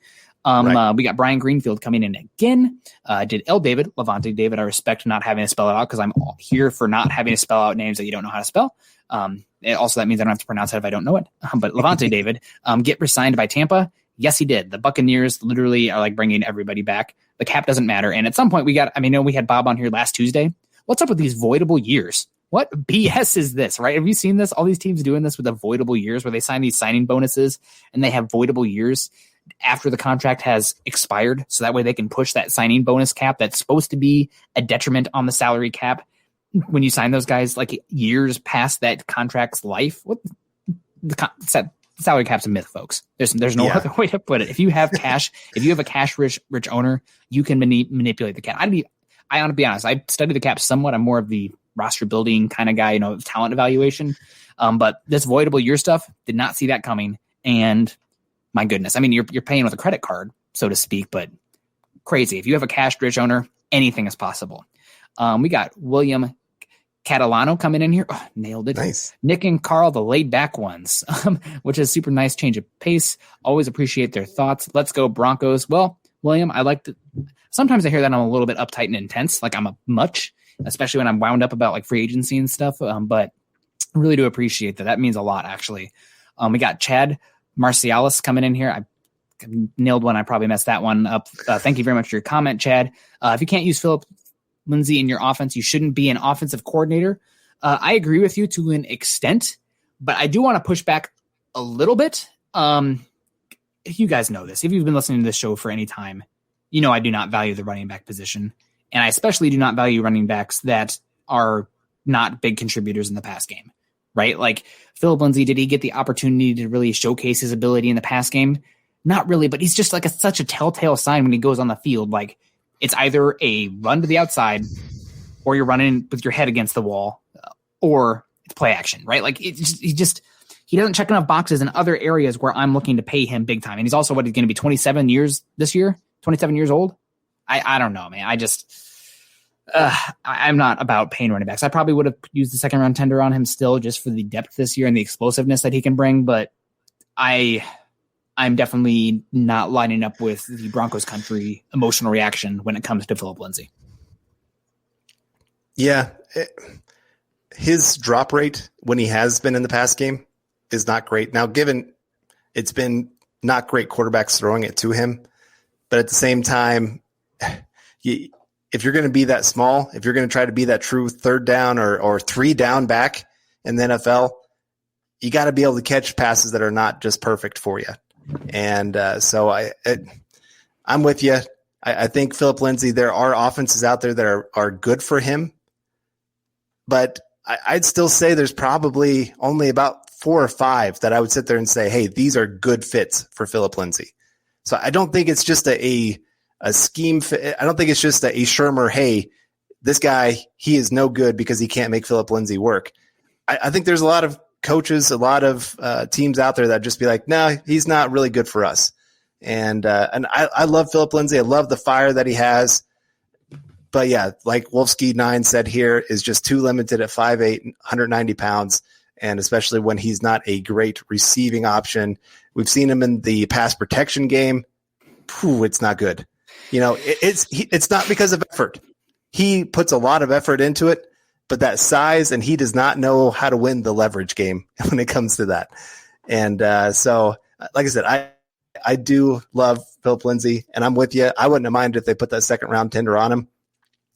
Right. We got Brian Greenfield coming in again. Did L. David, Levante David. I respect not having to spell it out because I'm all here for not having to spell out names that you don't know how to spell. Also, that means I don't have to pronounce it if I don't know it. But Levante David, get resigned by Tampa. Yes, he did. The Buccaneers literally are like bringing everybody back. The cap doesn't matter. And at some point we had Bob on here last Tuesday. What's up with these voidable years? What BS is this, right? Have you seen this? All these teams doing this with the voidable years where they sign these signing bonuses and they have voidable years after the contract has expired. So that way they can push that signing bonus cap that's supposed to be a detriment on the salary cap when you sign those guys like years past that contract's life. What the salary cap's a myth, folks. There's no other way to put it. If you have cash, if you have a cash rich owner, you can manipulate the cap. I want to be honest. I study the cap somewhat. I'm more of the roster building kind of guy, talent evaluation. But this voidable year stuff, did not see that coming. And my goodness, I mean, you're paying with a credit card, so to speak, but crazy. If you have a cash rich owner, anything is possible. We got William Catalano coming in here. Oh, nailed it. Nice. Nick and Carl, the laid back ones, which is super nice change of pace. Always appreciate their thoughts. Let's go Broncos. Well, William, sometimes I hear that I'm a little bit uptight and intense, like I'm a much, especially when I'm wound up about like free agency and stuff. But I really do appreciate that. That means a lot, actually. We got Chad Marcialis coming in here. I nailed one. I probably messed that one up. Thank you very much for your comment, Chad. If you can't use Philip Lindsay in your offense, you shouldn't be an offensive coordinator. I agree with you to an extent, but I do want to push back a little bit. You guys know this. If you've been listening to this show for any time, I do not value the running back position. And I especially do not value running backs that are not big contributors in the pass game, right? Like Philip Lindsay, did he get the opportunity to really showcase his ability in the pass game? Not really, but he's just like such a telltale sign when he goes on the field. Like it's either a run to the outside or you're running with your head against the wall or it's play action, right? Like he doesn't check enough boxes in other areas where I'm looking to pay him big time. And he's also he's going to be 27 years this year, 27 years old. I don't know, man. I'm not about paying running backs. I probably would have used the second round tender on him still just for the depth this year and the explosiveness that he can bring. But I'm definitely not lining up with the Broncos country emotional reaction when it comes to Philip Lindsay. Yeah. His drop rate when he has been in the pass game is not great. Now, given it's been not great quarterbacks throwing it to him, but at the same time, if you're going to be that small, if you're going to try to be that true third down or 3 down back in the NFL, you got to be able to catch passes that are not just perfect for you. And so I'm with you. I think Philip Lindsay, there are offenses out there that are good for him, but I'd still say there's probably only about 4 or 5 that I would sit there and say, hey, these are good fits for Philip Lindsay. So I don't think it's just a scheme. I don't think it's just a Shermer, hey, this guy, he is no good because he can't make Philip Lindsay work. I think there's a lot of coaches, a lot of teams out there that just be like, no, he's not really good for us. And I love Philip Lindsay. I love the fire that he has. But yeah, like Wolfsky9 said here, is just too limited at 5'8", 190 pounds. And especially when he's not a great receiving option. We've seen him in the pass protection game. It's not good. It's not because of effort. He puts a lot of effort into it, but that size, and he does not know how to win the leverage game when it comes to that. And so, like I said, I do love Philip Lindsay, and I'm with you. I wouldn't have minded if they put that second round tender on him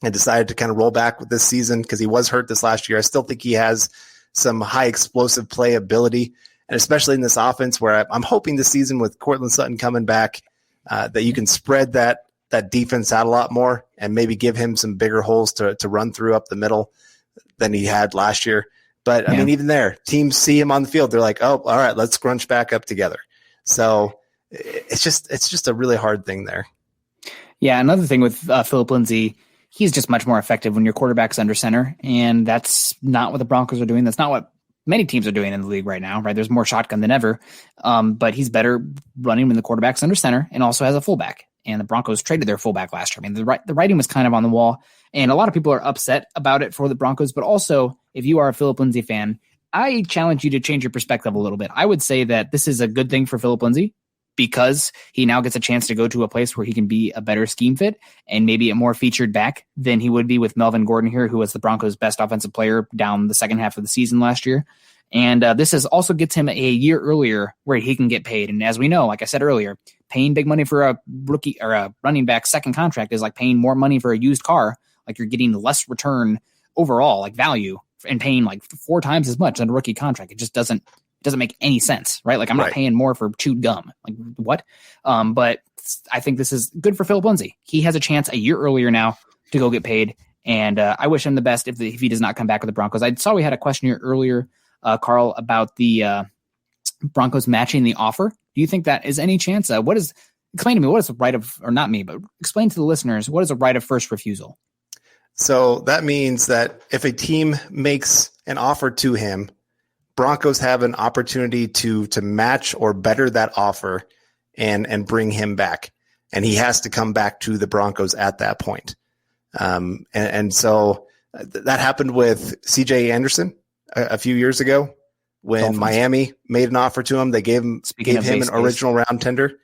and decided to kind of roll back with this season because he was hurt this last year. I still think he has some high explosive play ability, and especially in this offense where I'm hoping this season with Cortland Sutton coming back that you can spread that defense out a lot more and maybe give him some bigger holes to run through up the middle than he had last year. But I mean, even there, teams see him on the field. They're like, oh, all right, let's scrunch back up together. So it's just a really hard thing there. Yeah. Another thing with Philip Lindsay, he's just much more effective when your quarterback's under center, and that's not what the Broncos are doing. That's not what many teams are doing in the league right now, right? There's more shotgun than ever, but he's better running when the quarterback's under center and also has a fullback. And the Broncos traded their fullback last year. I mean, the writing was kind of on the wall, and a lot of people are upset about it for the Broncos. But also, if you are a Philip Lindsay fan, I challenge you to change your perspective a little bit. I would say that this is a good thing for Philip Lindsay, because he now gets a chance to go to a place where he can be a better scheme fit and maybe a more featured back than he would be with Melvin Gordon here, who was the Broncos' best offensive player down the second half of the season last year. And this also gets him a year earlier where he can get paid. And as we know, like I said earlier, paying big money for a rookie or a running back second contract is like paying more money for a used car. Like you're getting less return overall, like value, and paying like 4 times as much on a rookie contract. It just doesn't make any sense, right? Like I'm not paying more for chewed gum. Like what? But I think this is good for Philip Lindsay. He has a chance a year earlier now to go get paid. And I wish him the best if he does not come back with the Broncos. I saw we had a question here earlier, Carl, about the Broncos matching the offer. Do you think that is any chance? Explain to me, what is the right of, or not me, but explain to the listeners, what is a right of first refusal? So that means that if a team makes an offer to him, Broncos have an opportunity to match or better that offer and bring him back. And he has to come back to the Broncos at that point. And so that happened with CJ Anderson a few years ago when Dolphins. Miami made an offer to him. They gave him an original round tender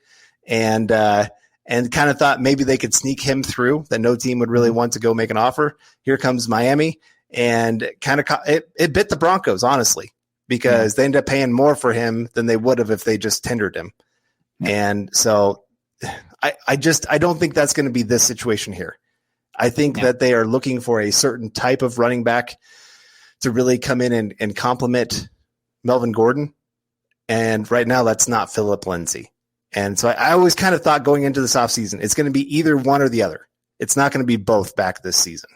and kind of thought maybe they could sneak him through, that no team would really want to go make an offer. Here comes Miami, and kind of it bit the Broncos, honestly, because they ended up paying more for him than they would have if they just tendered him. And so I don't think that's going to be this situation here. I think that they are looking for a certain type of running back to really come in and complement Melvin Gordon. And right now that's not Philip Lindsay. And so I always kind of thought going into this offseason, it's going to be either one or the other. It's not going to be both back this season.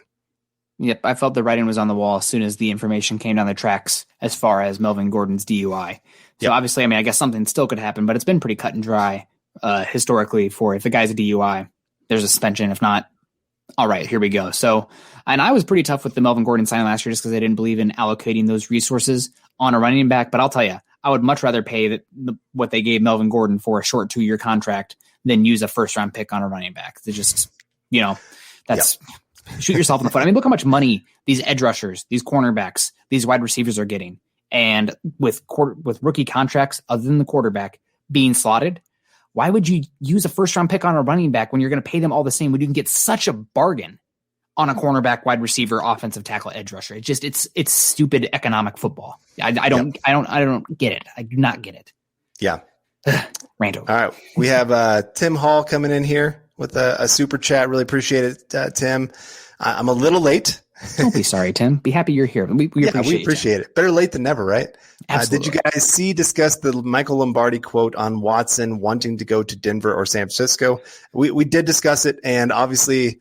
Yep, I felt the writing was on the wall as soon as the information came down the tracks as far as Melvin Gordon's DUI. So obviously, I mean, I guess something still could happen, but it's been pretty cut and dry historically for if the guy's a DUI, there's a suspension. If not, all right, here we go. So, and I was pretty tough with the Melvin Gordon signing last year just because I didn't believe in allocating those resources on a running back. But I'll tell you, I would much rather pay what they gave Melvin Gordon for a short 2-year contract than use a first-round pick on a running back. They just, that's shoot yourself in the foot. I mean, look how much money these edge rushers, these cornerbacks, these wide receivers are getting. And with rookie contracts, other than the quarterback being slotted, why would you use a first-round pick on a running back when you're going to pay them all the same when you can get such a bargain on a cornerback, wide receiver, offensive tackle, edge rusher? It's stupid economic football. I don't get it. I do not get it. Yeah. Rant over. All right. We have Tim Hall coming in here with a super chat. Really appreciate it, Tim. I'm a little late. Don't be sorry, Tim. Be happy you're here. We appreciate it. Better late than never, right? Absolutely. Did you guys discuss the Michael Lombardi quote on Watson wanting to go to Denver or San Francisco? We did discuss it, and obviously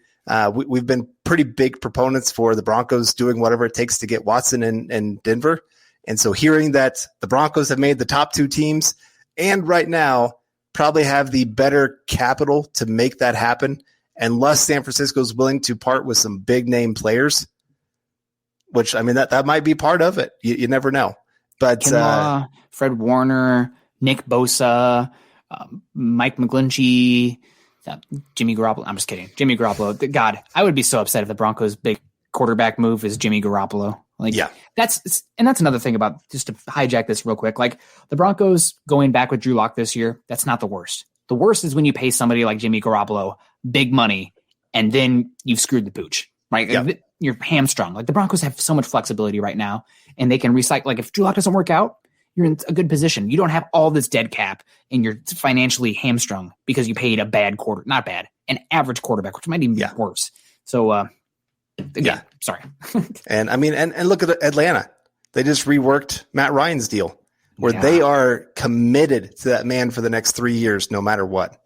we've been pretty big proponents for the Broncos doing whatever it takes to get Watson in Denver. And so hearing that the Broncos have made the top 2 teams and right now probably have the better capital to make that happen, unless San Francisco is willing to part with some big name players, which, I mean, that might be part of it. You never know. But Kinlaw, Fred Warner, Nick Bosa, Mike McGlinchey, Jimmy Garoppolo. I'm just kidding. Jimmy Garoppolo. God, I would be so upset if the Broncos' big quarterback move is Jimmy Garoppolo. Like, Yeah. that's another thing about, just to hijack this real quick. Like, the Broncos going back with Drew Lock this year, that's not the worst. The worst is when you pay somebody like Jimmy Garoppolo big money and then you've screwed the pooch, right? Yeah. You're hamstrung. Like, the Broncos have so much flexibility right now, and they can recycle. Like, if Drew Lock doesn't work out, you're in a good position. You don't have all this dead cap and you're financially hamstrung because you paid an average quarterback, which might even be worse. So, again, sorry. And I mean, and look at Atlanta. They just reworked Matt Ryan's deal where they are committed to that man for the next 3 years, no matter what,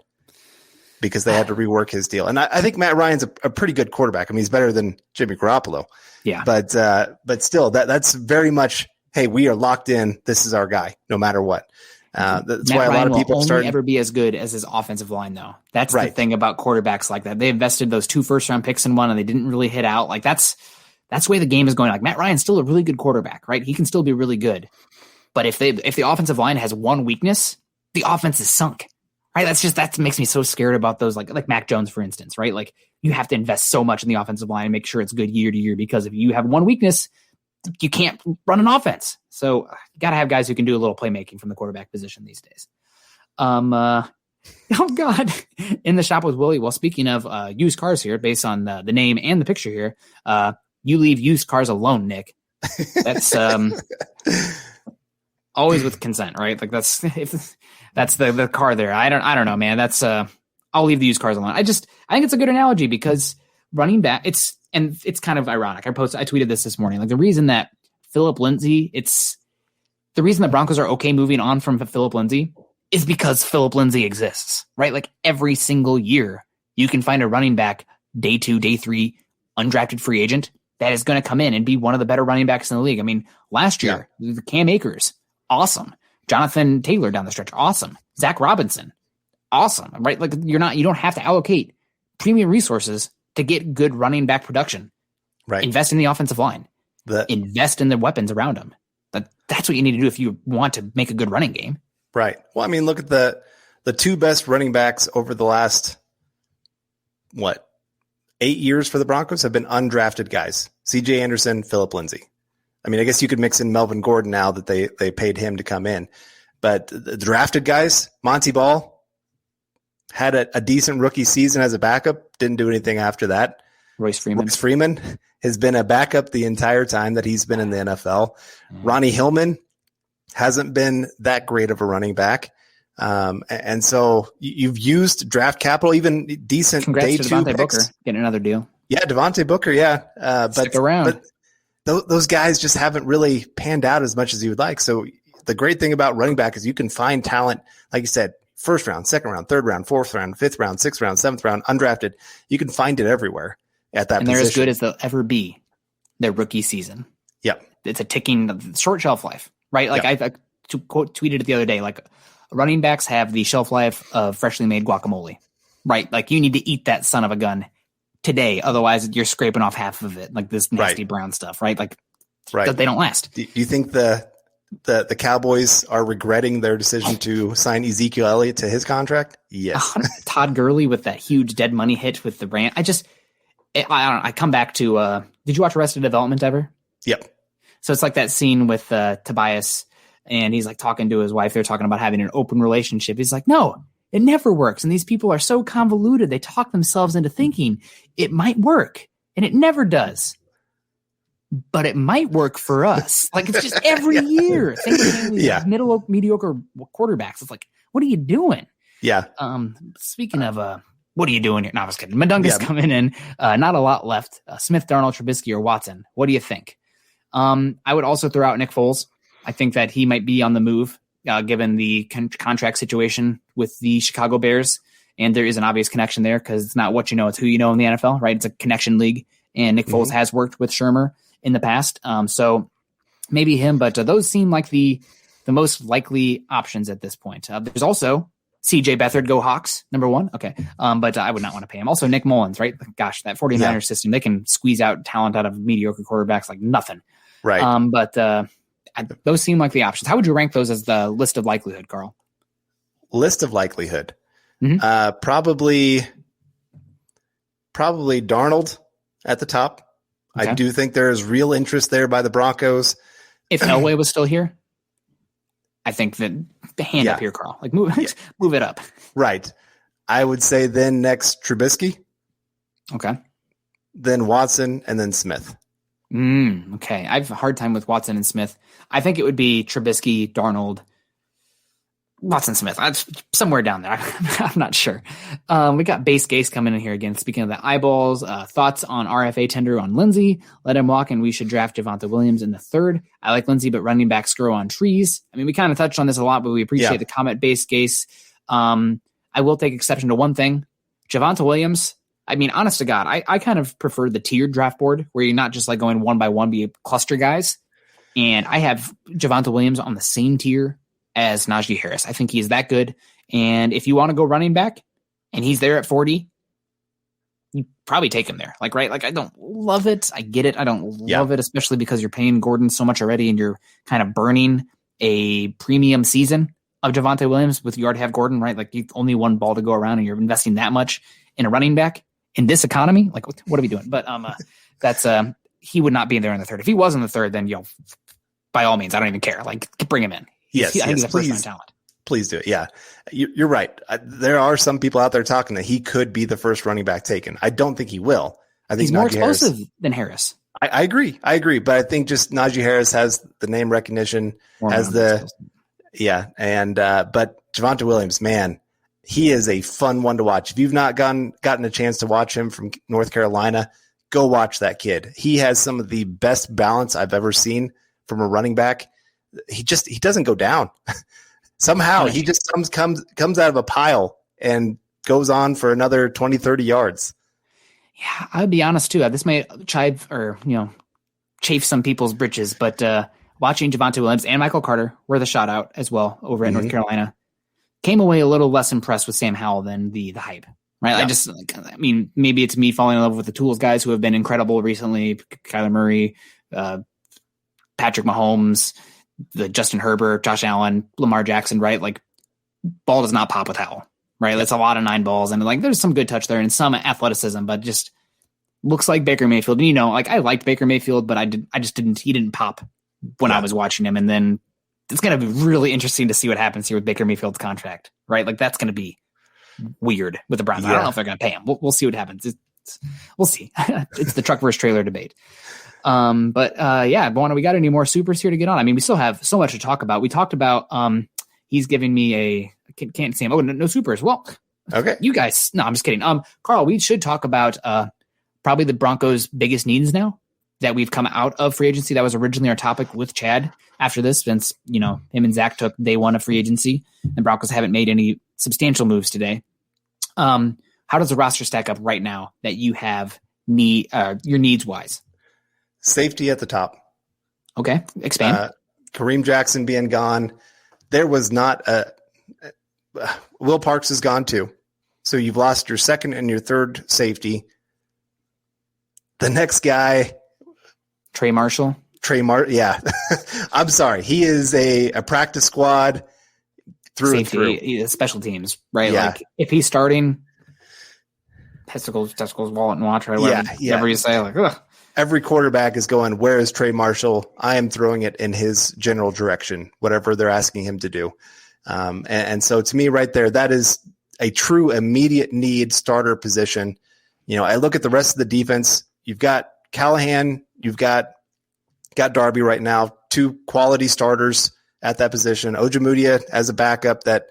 because they had to rework his deal. And I think Matt Ryan's a pretty good quarterback. I mean, he's better than Jimmy Garoppolo. Yeah. But still, that's very much, hey, we are locked in. This is our guy, no matter what. That's Matt why a lot of people will are starting. Only ever be as good as his offensive line, though. That's the thing about quarterbacks like that. They invested those 2 first-round picks in one, and they didn't really hit out. Like, that's the way the game is going. Like, Matt Ryan's still a really good quarterback, right? He can still be really good. But if the offensive line has one weakness, the offense is sunk, right? That makes me so scared about those, like Mac Jones, for instance, right? Like, you have to invest so much in the offensive line and make sure it's good year to year, because if you have one weakness, you can't run an offense. So you got to have guys who can do a little playmaking from the quarterback position these days. Oh God. In the shop with Willie. Well, speaking of used cars here, based on the name and the picture here, you leave used cars alone, Nick. That's always with consent, right? Like, that's the car there. I don't know, man. That's I'll leave the used cars alone. I think it's a good analogy, because running back, it's kind of ironic. I tweeted this morning. Like, the reason that Phillip Lindsay, the reason the Broncos are okay moving on from Phillip Lindsay is because Phillip Lindsay exists, right? Like, every single year you can find a running back, day 2, day 3, undrafted free agent that is going to come in and be one of the better running backs in the league. I mean, last year, Cam Akers, awesome. Jonathan Taylor down the stretch, awesome. Zach Robinson, awesome, right? Like, you don't have to allocate premium resources to get good running back production. Right. Invest in the offensive line. Invest in the weapons around them. That's what you need to do if you want to make a good running game. Right. Well, I mean, look at the 2 best running backs over the last, 8 years for the Broncos have been undrafted guys. CJ Anderson, Phillip Lindsay. I mean, I guess you could mix in Melvin Gordon now that they paid him to come in. But the drafted guys, Monty Ball had a decent rookie season as a backup, didn't do anything after that. Royce Freeman has been a backup the entire time that he's been in the NFL. Ronnie Hillman hasn't been that great of a running back. And so you've used draft capital, even decent day 2 Devontae picks. Booker getting another deal. Yeah, Devontae Booker, Stick around. But those guys just haven't really panned out as much as you would like. So the great thing about running back is you can find talent, like you said, first round, second round, third round, fourth round, fifth round, sixth round, seventh round, undrafted. You can find it everywhere at that position. And they're as good as they'll ever be their rookie season. Yep. It's a ticking short shelf life, right? Like, I tweeted it the other day, like, running backs have the shelf life of freshly made guacamole, right? Like, you need to eat that son of a gun today. Otherwise you're scraping off half of it, like this nasty brown stuff, right? Like, they don't last. Do you think the Cowboys are regretting their decision to sign Ezekiel Elliott to his contract? Yes. Todd Gurley with that huge dead money hit with the Rams. I don't know. I come back to, did you watch Arrested Development ever? Yep. So it's like that scene with Tobias, and he's like talking to his wife. They're talking about having an open relationship. He's like, no, it never works. And these people are so convoluted. They talk themselves into thinking it might work, and it never does. But it might work for us. Like, it's just every year. Middle mediocre quarterbacks. It's like, what are you doing? Yeah. Speaking of what are you doing here? No, I was kidding. Madunga's coming in. Not a lot left. Smith, Darnold, Trubisky, or Watson. What do you think? I would also throw out Nick Foles. I think that he might be on the move, given the contract situation with the Chicago Bears. And there is an obvious connection there, because it's not what you know, it's who you know in the NFL, right? It's a connection league. And Nick Foles has worked with Shermer in the past. So maybe him, but those seem like the most likely options at this point. There's also CJ Beathard, go Hawks, number 1. Okay. But I would not want to pay him. Also Nick Mullins, right? Gosh, that 49ers system, they can squeeze out talent out of mediocre quarterbacks like nothing. Right. But those seem like the options. How would you rank those as the list of likelihood, Carl? List of likelihood. Probably Darnold at the top. Okay. I do think there is real interest there by the Broncos. If Elway was still here, I think that hand up here, Carl. Like move it up. Right. I would say then next Trubisky. Okay. Then Watson and then Smith. Okay. I have a hard time with Watson and Smith. I think it would be Trubisky, Darnold, Watson, Smith. Somewhere down there. I'm not sure. We got Base Gase coming in here again. Speaking of the eyeballs, thoughts on RFA tender on Lindsey. Let him walk, and we should draft Javonte Williams in the third. I like Lindsey, but running backs grow on trees. I mean, we kind of touched on this a lot, but we appreciate the comment. Base Gase. I will take exception to one thing. Javonte Williams, I mean, honest to God, I kind of prefer the tiered draft board where you're not just like going one by one, be cluster guys. And I have Javonte Williams on the same tier as Najee Harris. I think he is that good. And if you want to go running back and he's there at 40, you probably take him there. Like, right? Like, I don't love it. I get it. I don't love it, especially because you're paying Gordon so much already and you're kind of burning a premium season of Javonte Williams with you already have Gordon, right? Like, you've only one ball to go around and you're investing that much in a running back in this economy. Like, what are we doing? But that's he would not be in there in the third. If he was in the third, then by all means, I don't even care. Like, bring him in. Yes, I think he's a please, first-round talent. Please do it. Yeah, you're right. There are some people out there talking that he could be the first running back taken. I don't think he will. I think he's more explosive than Harris. I agree. But I think just Najee Harris has the name recognition, but Javonte Williams, man, he is a fun one to watch. If you've not gotten a chance to watch him from North Carolina, go watch that kid. He has some of the best balance I've ever seen from a running back. He doesn't go down. Somehow he just comes out of a pile and goes on for another 20, 30 yards. Yeah, I'll be honest too. This may chafe some people's britches, but watching Javonte Williams and Michael Carter were the shot out as well over at North Carolina. Came away a little less impressed with Sam Howell than the hype, right? Yeah. I mean, maybe it's me falling in love with the tools guys who have been incredible recently. Kyler Murray, Patrick Mahomes, the Justin Herbert, Josh Allen, Lamar Jackson, right? Like, ball does not pop with Howell, right? That's a lot of 9 balls. And like, there's some good touch there and some athleticism, but just looks like Baker Mayfield. And, I liked Baker Mayfield, but he didn't pop when I was watching him. And then it's going to be really interesting to see what happens here with Baker Mayfield's contract, right? Like, that's going to be weird with the Browns. I don't know if they're going to pay him. We'll see what happens. We'll see. It's the truck versus trailer debate. But we got any more supers here to get on? I mean, we still have so much to talk about. We talked about, he's giving me can't see him. Oh, no supers. Well, okay. You guys, no, I'm just kidding. Carl, we should talk about, probably the Broncos' biggest needs now that we've come out of free agency. That was originally our topic with Chad after this, since, him and Zach took day one of free agency and Broncos haven't made any substantial moves today. How does the roster stack up right now that you have your needs wise? Safety at the top. Okay. Expand. Kareem Jackson being gone. There was not Will Parks is gone too. So you've lost your second and your third safety. The next guy, Trey Marshall. Yeah. I'm sorry. He is a practice squad through safety, and through. Special teams, right? Yeah. Like, if he's starting, testicles, wallet, and watch, right? Whatever you say, like, ugh. Every quarterback is going, where is Trey Marshall? I am throwing it in his general direction, whatever they're asking him to do. And so to me right there, that is a true immediate need starter position. I look at the rest of the defense. You've got Callahan, you've got Darby right now, 2 quality starters at that position. Ojemudia as a backup that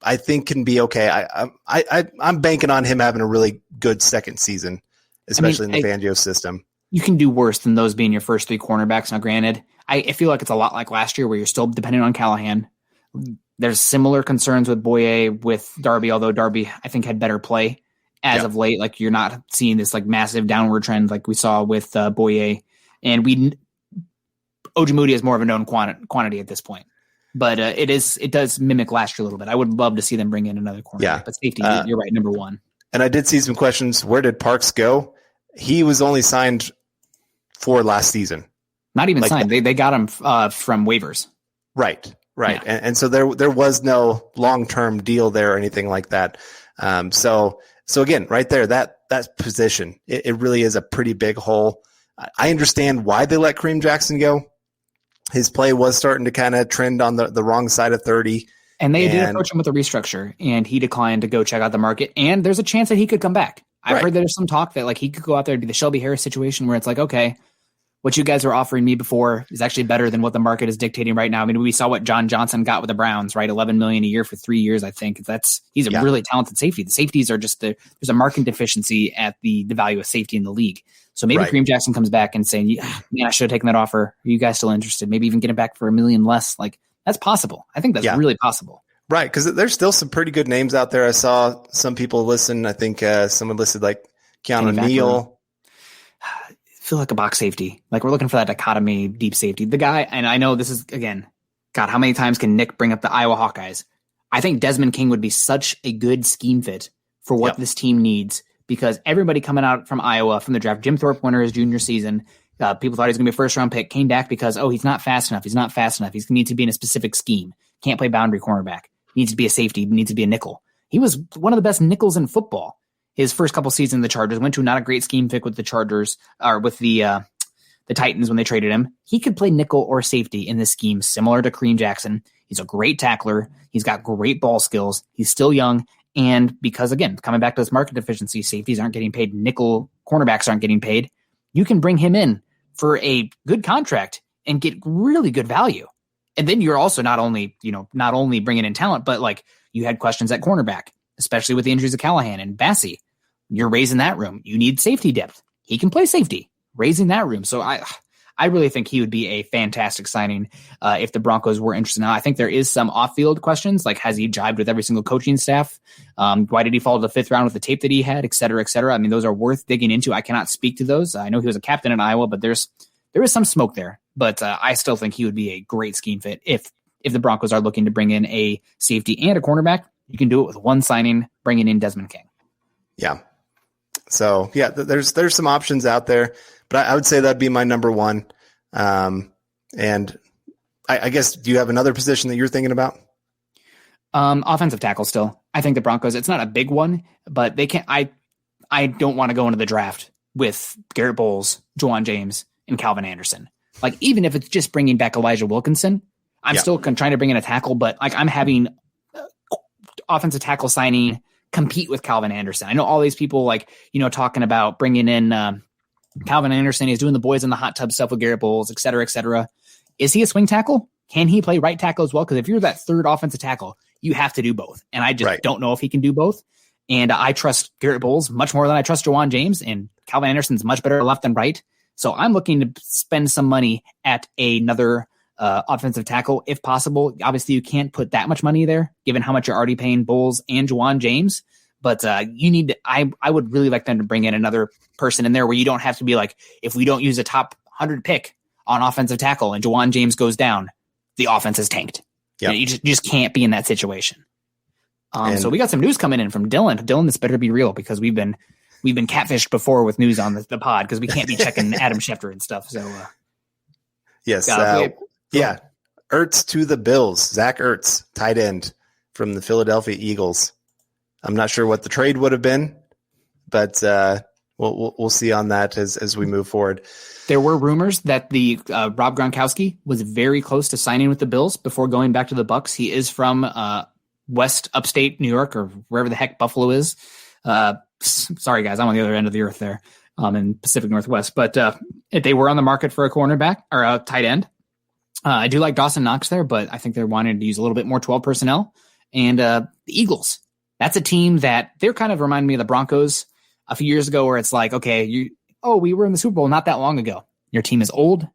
I think can be okay. I'm banking on him having a really good second season, especially in the Fangio system. You can do worse than those being your first 3 cornerbacks. Now, granted, I feel like it's a lot like last year where you're still dependent on Callahan. There's similar concerns with Boye, with Darby, although Darby, I think, had better play as of late. Like, you're not seeing this like massive downward trend like we saw with Boye. And Ojemudia is more of a known quantity at this point. But it does mimic last year a little bit. I would love to see them bring in another cornerback. Yeah. But safety, you're right, number 1. And I did see some questions. Where did Parks go? He was only signed for last season. Not even signed. They got him from waivers. Right. Right. Yeah. And so there was no long-term deal there or anything like that. So again, right there, that position, it really is a pretty big hole. I understand why they let Kareem Jackson go. His play was starting to kind of trend on the wrong side of 30. And they did approach him with a restructure, and he declined to go check out the market. And there's a chance that he could come back. I've heard there's some talk that like he could go out there and be the Shelby Harris situation where it's like, okay, what you guys were offering me before is actually better than what the market is dictating right now. I mean, we saw what John Johnson got with the Browns, right? $11 million a year for 3 years. I think he's a really talented safety. The safeties are just there's a market deficiency at the value of safety in the league. So maybe Kareem Jackson comes back and saying, man, I should have taken that offer. Are you guys still interested? Maybe even get it back for $1 million less. Like that's possible. I think that's really possible. Right. Because there's still some pretty good names out there. I saw some people listen. I think someone listed like Keanu Neal. Feel like a box safety. Like we're looking for that dichotomy, deep safety. The guy, and I know this is, again, God, how many times can Nick bring up the Iowa Hawkeyes? I think Desmond King would be such a good scheme fit for what this team needs because everybody coming out from Iowa from the draft, Jim Thorpe winner his junior season, people thought he was going to be a first-round pick, came back because, he's not fast enough. He's not fast enough. He's going to need to be in a specific scheme. Can't play boundary cornerback. Needs to be a safety. Needs to be a nickel. He was one of the best nickels in football. His first couple seasons in the Chargers went to not a great scheme fit with the Chargers or with the Titans when they traded him. He could play nickel or safety in this scheme, similar to Kareem Jackson. He's a great tackler. He's got great ball skills. He's still young. And because, again, coming back to this market deficiency, safeties aren't getting paid, nickel cornerbacks aren't getting paid. You can bring him in for a good contract and get really good value. And then you're also not only bringing in talent, but like you had questions at cornerback, especially with the injuries of Callahan and Bassey. You're raising that room. You need safety depth. He can play safety, raising that room. So I really think he would be a fantastic signing if the Broncos were interested. Now, I think there is some off-field questions, like has he jibed with every single coaching staff? Why did he fall to the 5th round with the tape that he had, et cetera, et cetera? I mean, those are worth digging into. I cannot speak to those. I know he was a captain in Iowa, but there is some smoke there. But I still think he would be a great scheme fit if the Broncos are looking to bring in a safety and a cornerback. You can do it with one signing, bringing in Desmond King. Yeah. So there's some options out there, but I would say that'd be my number one. And I guess, do you have another position that you're thinking about? Offensive tackle still. I think the Broncos, it's not a big one, but they can't, I don't want to go into the draft with Garrett Bowles, Juwan James, and Calvin Anderson. Like, even if it's just bringing back Elijah Wilkinson, I'm still trying to bring in a tackle, but like I'm having offensive tackle signing compete with Calvin Anderson. I know all these people talking about bringing in Calvin Anderson. He's doing the boys in the hot tub stuff with Garrett Bowles, et cetera, et cetera. Is he a swing tackle? Can he play right tackle as well? Because if you're that third offensive tackle, you have to do both. And I just don't know if he can do both. And I trust Garrett Bowles much more than I trust Juwan James, and Calvin Anderson's much better left than right. So I'm looking to spend some money at another offensive tackle if possible. Obviously, you can't put that much money there, given how much you're already paying Bowles and Juwan James. But you need to, I would really like them to bring in another person in there where you don't have to be like, if we don't use a top 100 pick on offensive tackle and Juwan James goes down, the offense is tanked. Yep. You just can't be in that situation. So we got some news coming in from Dylan. Dylan, this better be real because we've been catfished before with news on the pod because we can't be checking Adam Schefter and stuff. So yes, Ertz to the Bills. Zach Ertz, tight end from the Philadelphia Eagles. I'm not sure what the trade would have been, but we'll see on that as we move forward. There were rumors that the Rob Gronkowski was very close to signing with the Bills before going back to the Bucs. He is from West Upstate New York or wherever the heck Buffalo is. Sorry, guys, I'm on the other end of the earth there in Pacific Northwest. But they were on the market for a cornerback or a tight end. I do like Dawson Knox there, but I think they're wanting to use a little bit more 12 personnel. And the Eagles, that's a team that they're kind of remind me of the Broncos a few years ago where it's like, okay, we were in the Super Bowl not that long ago. Your team is old.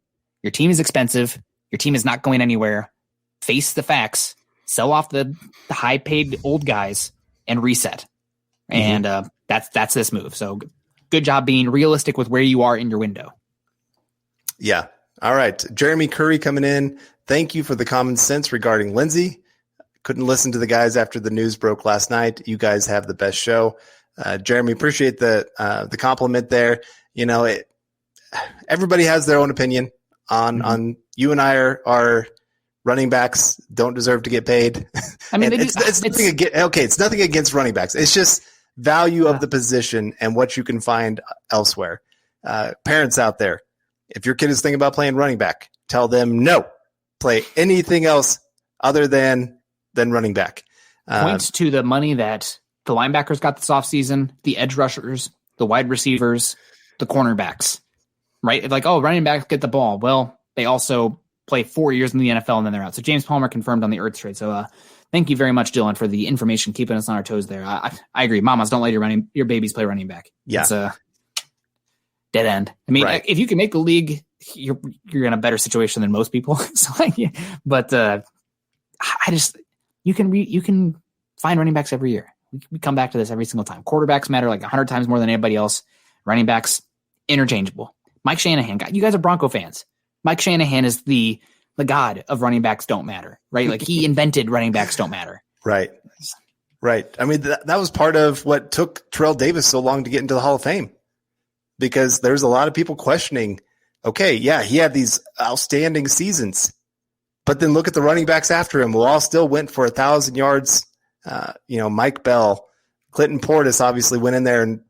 Your team is expensive. Your team is not going anywhere. Face the facts. Sell off the high-paid old guys and reset. Mm-hmm. And that's this move. So good job being realistic with where you are in your window. Yeah. All right. Jeremy Curry coming in. Thank you for the common sense regarding Lindsey. Couldn't listen to the guys after the news broke last night. You guys have the best show. Jeremy, appreciate the compliment there. Everybody has their own opinion on you and I are running backs don't deserve to get paid. I mean, it's nothing against running backs. It's just value of the position and what you can find elsewhere. Parents out there, if your kid is thinking about playing running back, tell them no, play anything else other than running back. Points to the money that the linebackers got this offseason, the edge rushers, the wide receivers, the cornerbacks, right? Like, oh, running backs get the ball. Well, they also play 4 years in the NFL and then they're out. So James Palmer confirmed on the Earth trade. So thank you very much, Dylan, for the information, keeping us on our toes there. I agree. Mamas, don't let your babies play running back. Yeah. It's a dead end. I mean, if you can make the league, you're in a better situation than most people. But you can find running backs every year. We come back to this every single time. Quarterbacks matter like 100 times more than anybody else. Running backs, interchangeable. Mike Shanahan, you guys are Bronco fans. Mike Shanahan is the god of running backs don't matter, right? Like he invented running backs don't matter. Right. I mean, that was part of what took Terrell Davis so long to get into the Hall of Fame, because there's a lot of people questioning, okay, yeah, he had these outstanding seasons, but then look at the running backs after him who all still went for 1,000 yards. Mike Bell, Clinton Portis obviously went in there and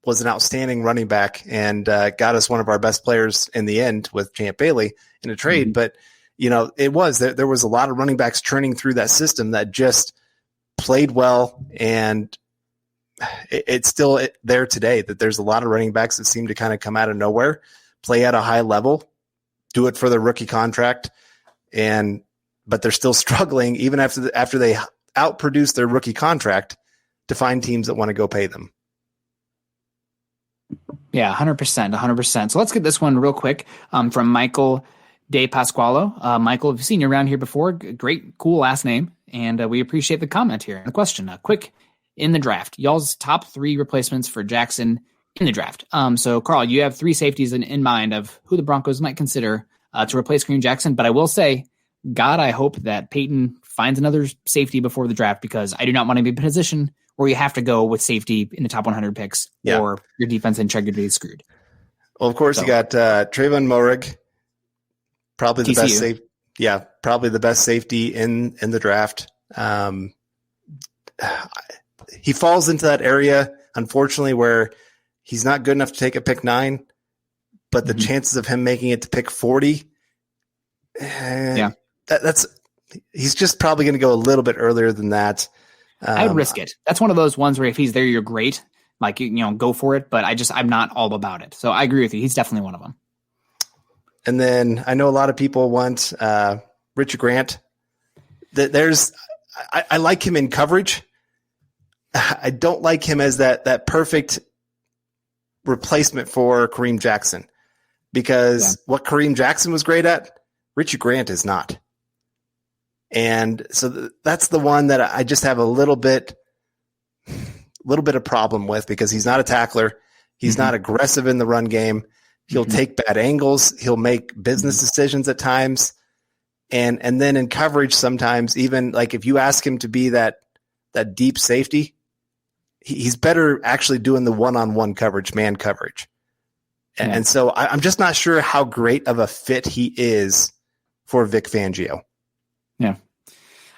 was an outstanding running back and got us one of our best players in the end with Champ Bailey in a trade. Mm-hmm. But, there was a lot of running backs churning through that system that just played well. And it's still there today that there's a lot of running backs that seem to kind of come out of nowhere, play at a high level, do it for their rookie contract. But they're still struggling even after they outproduce their rookie contract to find teams that want to go pay them. Yeah, 100%. So let's get this one real quick from Michael De Pasqualo. Michael, I've seen you around here before. Great, cool last name. And we appreciate the comment here. The question, quick in the draft. Y'all's top 3 replacements for Jackson in the draft. So, Carl, you have 3 safeties in mind of who the Broncos might consider to replace Kareem Jackson. But I will say, God, I hope that Paton finds another safety before the draft, because I do not want to be in a position where you have to go with safety in the top 100 picks or your defense integrity is screwed. Well, of course, you got Trayvon Moehrig, probably the best safety. Yeah, probably the best safety in the draft. He falls into that area, unfortunately, where he's not good enough to take a pick 9, but the chances of him making it to pick 40, he's just probably going to go a little bit earlier than that. I would risk it. That's one of those ones where if he's there, you're great. Like, go for it. But I'm not all about it. So I agree with you. He's definitely one of them. And then I know a lot of people want Richard Grant. I like him in coverage. I don't like him as that perfect replacement for Kareem Jackson, because what Kareem Jackson was great at, Richard Grant is not. And so that's the one that I just have a little bit of problem with, because he's not a tackler. He's not aggressive in the run game. He'll take bad angles. He'll make business decisions at times. And then in coverage, sometimes even like if you ask him to be that deep safety, he's better actually doing the one-on-one coverage, man coverage. And so I'm just not sure how great of a fit he is for Vic Fangio. Yeah.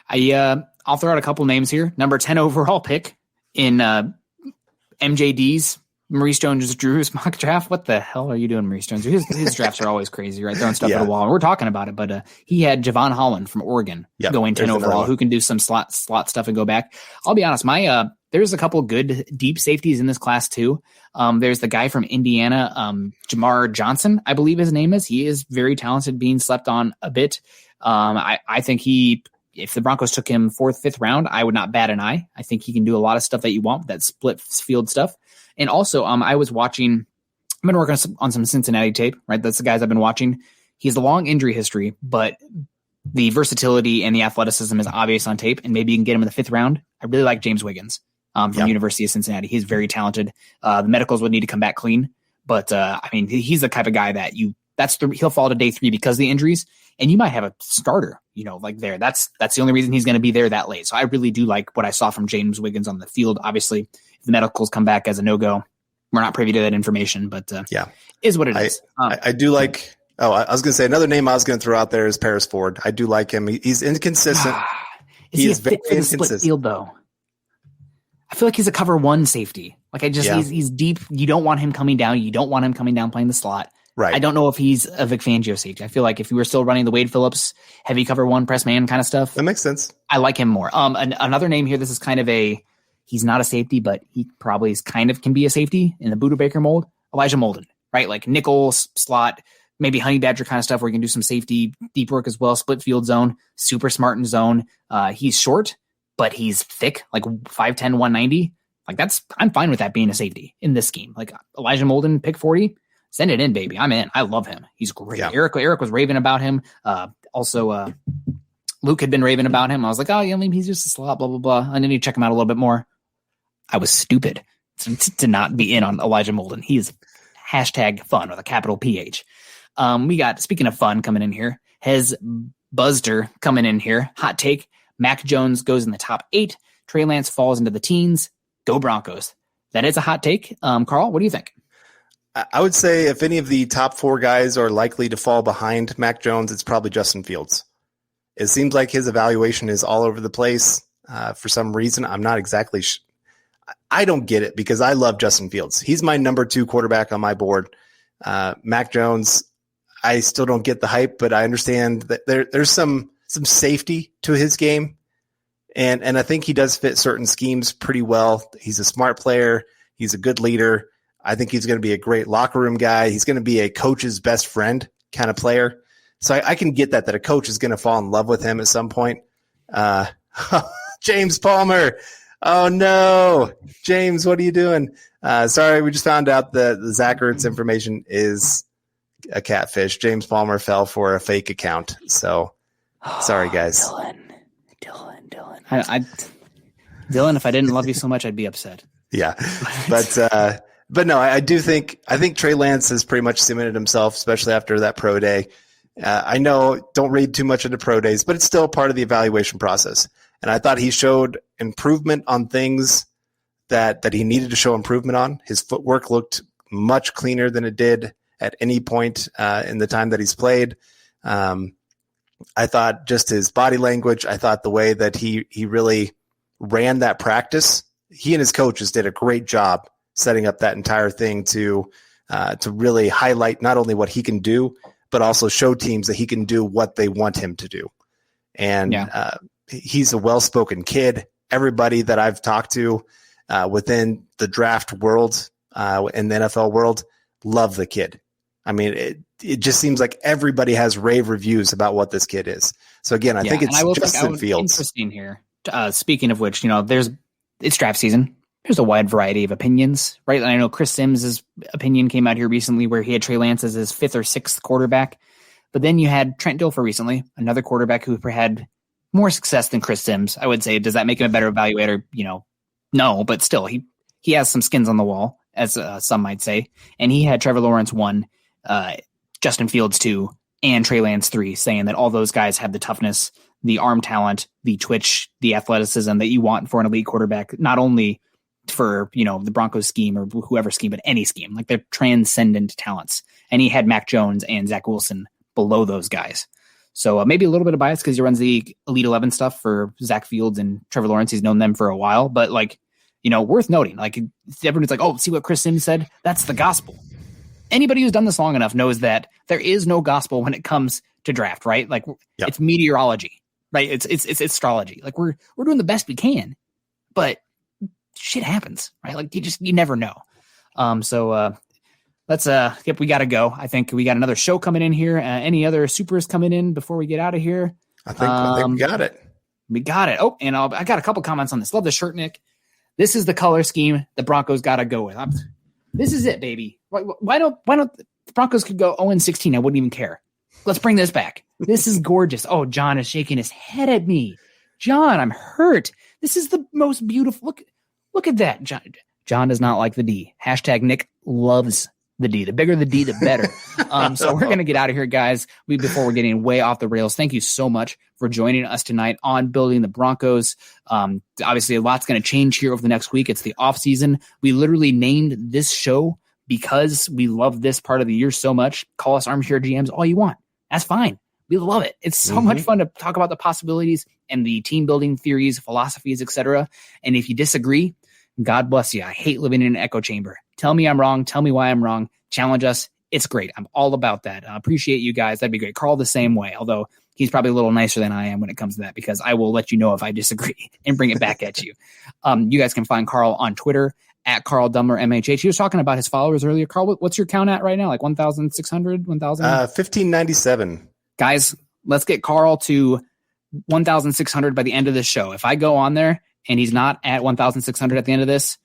I'll throw out a couple names here. Number 10 overall pick in MJD's Maurice Jones-Drew's mock draft. What the hell are you doing, Maurice Jones? His drafts are always crazy, right? Throwing stuff at a wall. We're talking about it, but he had Javon Holland from Oregon going 10 overall, who can do some slot stuff and go back. I'll be honest, there's a couple good deep safeties in this class too. There's the guy from Indiana, Jamar Johnson, I believe his name is. He is very talented, being slept on a bit. I think if the Broncos took him 4th, 5th round, I would not bat an eye. I think he can do a lot of stuff that you want, that split field stuff. And also, I've been working on some Cincinnati tape, right? That's the guys I've been watching. He has a long injury history, but the versatility and the athleticism is obvious on tape, and maybe you can get him in the 5th round. I really like James Wiggins from University of Cincinnati. He's very talented. The medicals would need to come back clean, but he's the type of guy that he'll fall to day 3 because of the injuries, and you might have a starter, there. That's the only reason he's going to be there that late. So I really do like what I saw from James Wiggins on the field. Obviously, if the medicals come back as a no-go, we're not privy to that information, but is what it is. I do like Oh, I was going to say another name I was going to throw out there is Paris Ford. I do like him. He's inconsistent. Is he a fit for the split field though? I feel like he's a cover one safety. Like he's deep. You don't want him coming down. You don't want him coming down playing the slot. Right. I don't know if he's a Vic Fangio safety. I feel like if you were still running the Wade Phillips heavy cover one press man kind of stuff, that makes sense. I like him more. Another name here. This is kind of he's not a safety, but he probably can be a safety in the Buda Baker mold. Elijah Molden, right? Like nickel slot, maybe honey badger kind of stuff where you can do some safety deep work as well. Split field zone, super smart in zone. He's short, but he's thick, like 5'10", 190. Like I'm fine with that being a safety in this scheme. Like Elijah Molden, pick 40, send it in, baby. I'm in. I love him. He's great. Yeah. Eric was raving about him. Also, Luke had been raving about him. I was like, oh yeah, maybe he's just a slot, blah, blah, blah. And then you check him out a little bit more. I was stupid to not be in on Elijah Molden. He is #fun with a capital PH. We got, speaking of fun coming in here, Hez Buzzter coming in here. Hot take. Mac Jones goes in the top 8. Trey Lance falls into the teens. Go Broncos. That is a hot take. Carl, what do you think? I would say if any of the top 4 guys are likely to fall behind Mac Jones, it's probably Justin Fields. It seems like his evaluation is all over the place. For some reason, I'm not exactly I don't get it because I love Justin Fields. He's my number 2 quarterback on my board. Mac Jones, I still don't get the hype, but I understand that there's some safety to his game. And I think he does fit certain schemes pretty well. He's a smart player. He's a good leader. I think he's going to be a great locker room guy. He's going to be a coach's best friend kind of player. So I can get that a coach is going to fall in love with him at some point. James Palmer. Oh, no. James, what are you doing? Sorry, we just found out that the Zach Ertz information is a catfish. James Palmer fell for a fake account. So sorry, guys. Dylan. Dylan, if I didn't love you so much, I'd be upset. Yeah. But no, I think Trey Lance has pretty much cemented himself, especially after that pro day. I know, don't read too much into pro days, but it's still part of the evaluation process. And I thought he showed improvement on things that he needed to show improvement on. His footwork looked much cleaner than it did at any point in the time that he's played. I thought just his body language, I thought the way that he really ran that practice, he and his coaches did a great job setting up that entire thing to really highlight not only what he can do, but also show teams that he can do what they want him to do. And he's a well-spoken kid. Everybody that I've talked to within the draft world, in the NFL world, love the kid. I mean, it just seems like everybody has rave reviews about what this kid is. So again, I think it's Justin Fields. Interesting here. Speaking of which, it's draft season. There's a wide variety of opinions, right? And I know Chris Sims' opinion came out here recently where he had Trey Lance as his 5th or 6th quarterback. But then you had Trent Dilfer recently, another quarterback who had more success than Chris Sims. I would say, does that make him a better evaluator? No, but still, he has some skins on the wall, as some might say. And he had Trevor Lawrence 1, Justin Fields 2, and Trey Lance 3, saying that all those guys have the toughness, the arm talent, the twitch, the athleticism that you want for an elite quarterback, not only for, the Broncos scheme or whoever scheme, but any scheme. Like, they're transcendent talents. And he had Mac Jones and Zach Wilson below those guys. So maybe a little bit of bias because he runs the Elite 11 stuff for Zach Fields and Trevor Lawrence. He's known them for a while, but worth noting. Like, everyone's like, oh, see what Chris Sims said? That's the gospel. Anybody who's done this long enough knows that there is no gospel when it comes to draft, right? Like, It's meteorology, right? It's astrology. Like, we're doing the best we can, but shit happens, right? Like, you never know. Let's we got to go. I think we got another show coming in here. Any other supers coming in before we get out of here? I think we got it. We got it. Oh, and I got a couple comments on this. Love the shirt, Nick. This is the color scheme the Broncos got to go with. This is it, baby. Why don't the Broncos could go 0-16? I wouldn't even care. Let's bring this back. This is gorgeous. Oh, John is shaking his head at me. John, I'm hurt. This is the most beautiful. Look at that. John does not like the D. #Nick loves the D. The bigger the D, the better. So we're going to get out of here, guys. Before we're getting way off the rails, thank you so much for joining us tonight on Building the Broncos. Obviously, a lot's going to change here over the next week. It's the off season. We literally named this show because we love this part of the year so much, call us armchair GMs all you want. That's fine. We love it. It's so much fun to talk about the possibilities and the team building theories, philosophies, etc. And if you disagree, God bless you. I hate living in an echo chamber. Tell me I'm wrong. Tell me why I'm wrong. Challenge us. It's great. I'm all about that. I appreciate you guys. That'd be great. Carl the same way, although he's probably a little nicer than I am when it comes to that, because I will let you know if I disagree and bring it back at you. You guys can find Carl on Twitter at Carl Dumler MHH. He was talking about his followers earlier. Carl, what's your count at right now? Like 1,600, 1,000? 1597. Guys, let's get Carl to 1,600 by the end of this show. If I go on there and he's not at 1,600 at the end of this,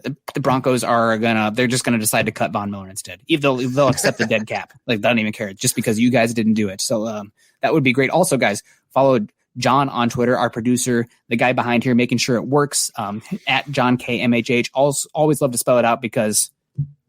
the Broncos they're just gonna decide to cut Von Miller instead. They'll accept the dead cap. Like, they don't even care, just because you guys didn't do it. So that would be great. Also, guys, follow John on Twitter, our producer, the guy behind here, making sure it works. At John K MHH. Always love to spell it out, because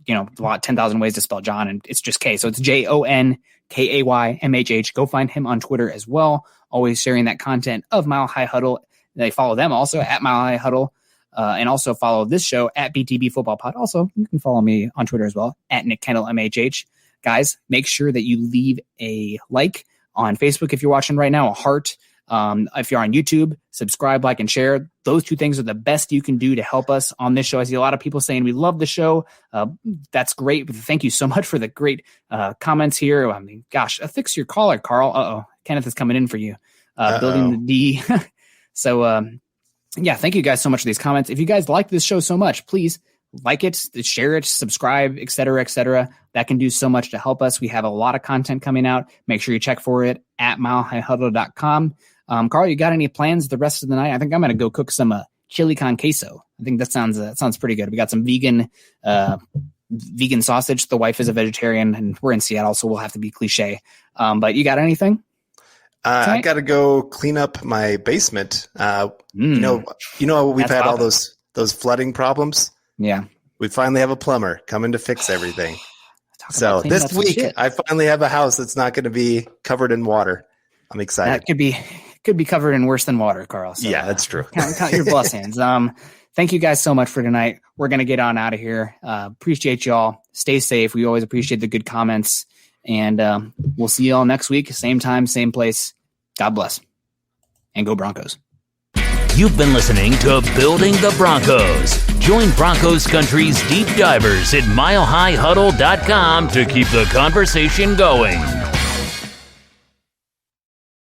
10,000 ways to spell John, and it's just K. So it's JONKAYMHH. Go find him on Twitter as well. Always sharing that content of Mile High Huddle. They follow them also at Mile High Huddle. And also follow this show at BTB Football Pod. Also, you can follow me on Twitter as well, at Nick Kendell MHH. Guys, make sure that you leave a like on Facebook if you're watching right now, a heart. If you're on YouTube, subscribe, like, and share. Those two things are the best you can do to help us on this show. I see a lot of people saying we love the show. That's great. Thank you so much for the great comments here. I mean, gosh, fix your collar, Carl. Uh-oh. Kenneth is coming in for you. Building the D. So, yeah, thank you guys so much for these comments. If you guys like this show so much, please like it, share it, subscribe, et cetera, et cetera. That can do so much to help us. We have a lot of content coming out. Make sure you check for it at milehighhuddle.com. Carl, you got any plans the rest of the night? I think I'm going to go cook some chili con queso. I think that sounds pretty good. We got some vegan sausage. The wife is a vegetarian, and we're in Seattle, so we'll have to be cliche. But you got anything? I got to go clean up my basement. We've had all those flooding problems. Yeah. We finally have a plumber coming to fix everything. So this week I finally have a house that's not going to be covered in water. I'm excited. That could be covered in worse than water, Carl. So, yeah, that's true. Count your blessings. Thank you guys so much for tonight. We're going to get on out of here. Appreciate y'all. Stay safe. We always appreciate the good comments. And we'll see y'all next week. Same time, same place. God bless. And go Broncos. You've been listening to Building the Broncos. Join Broncos Country's deep divers at milehighhuddle.com to keep the conversation going.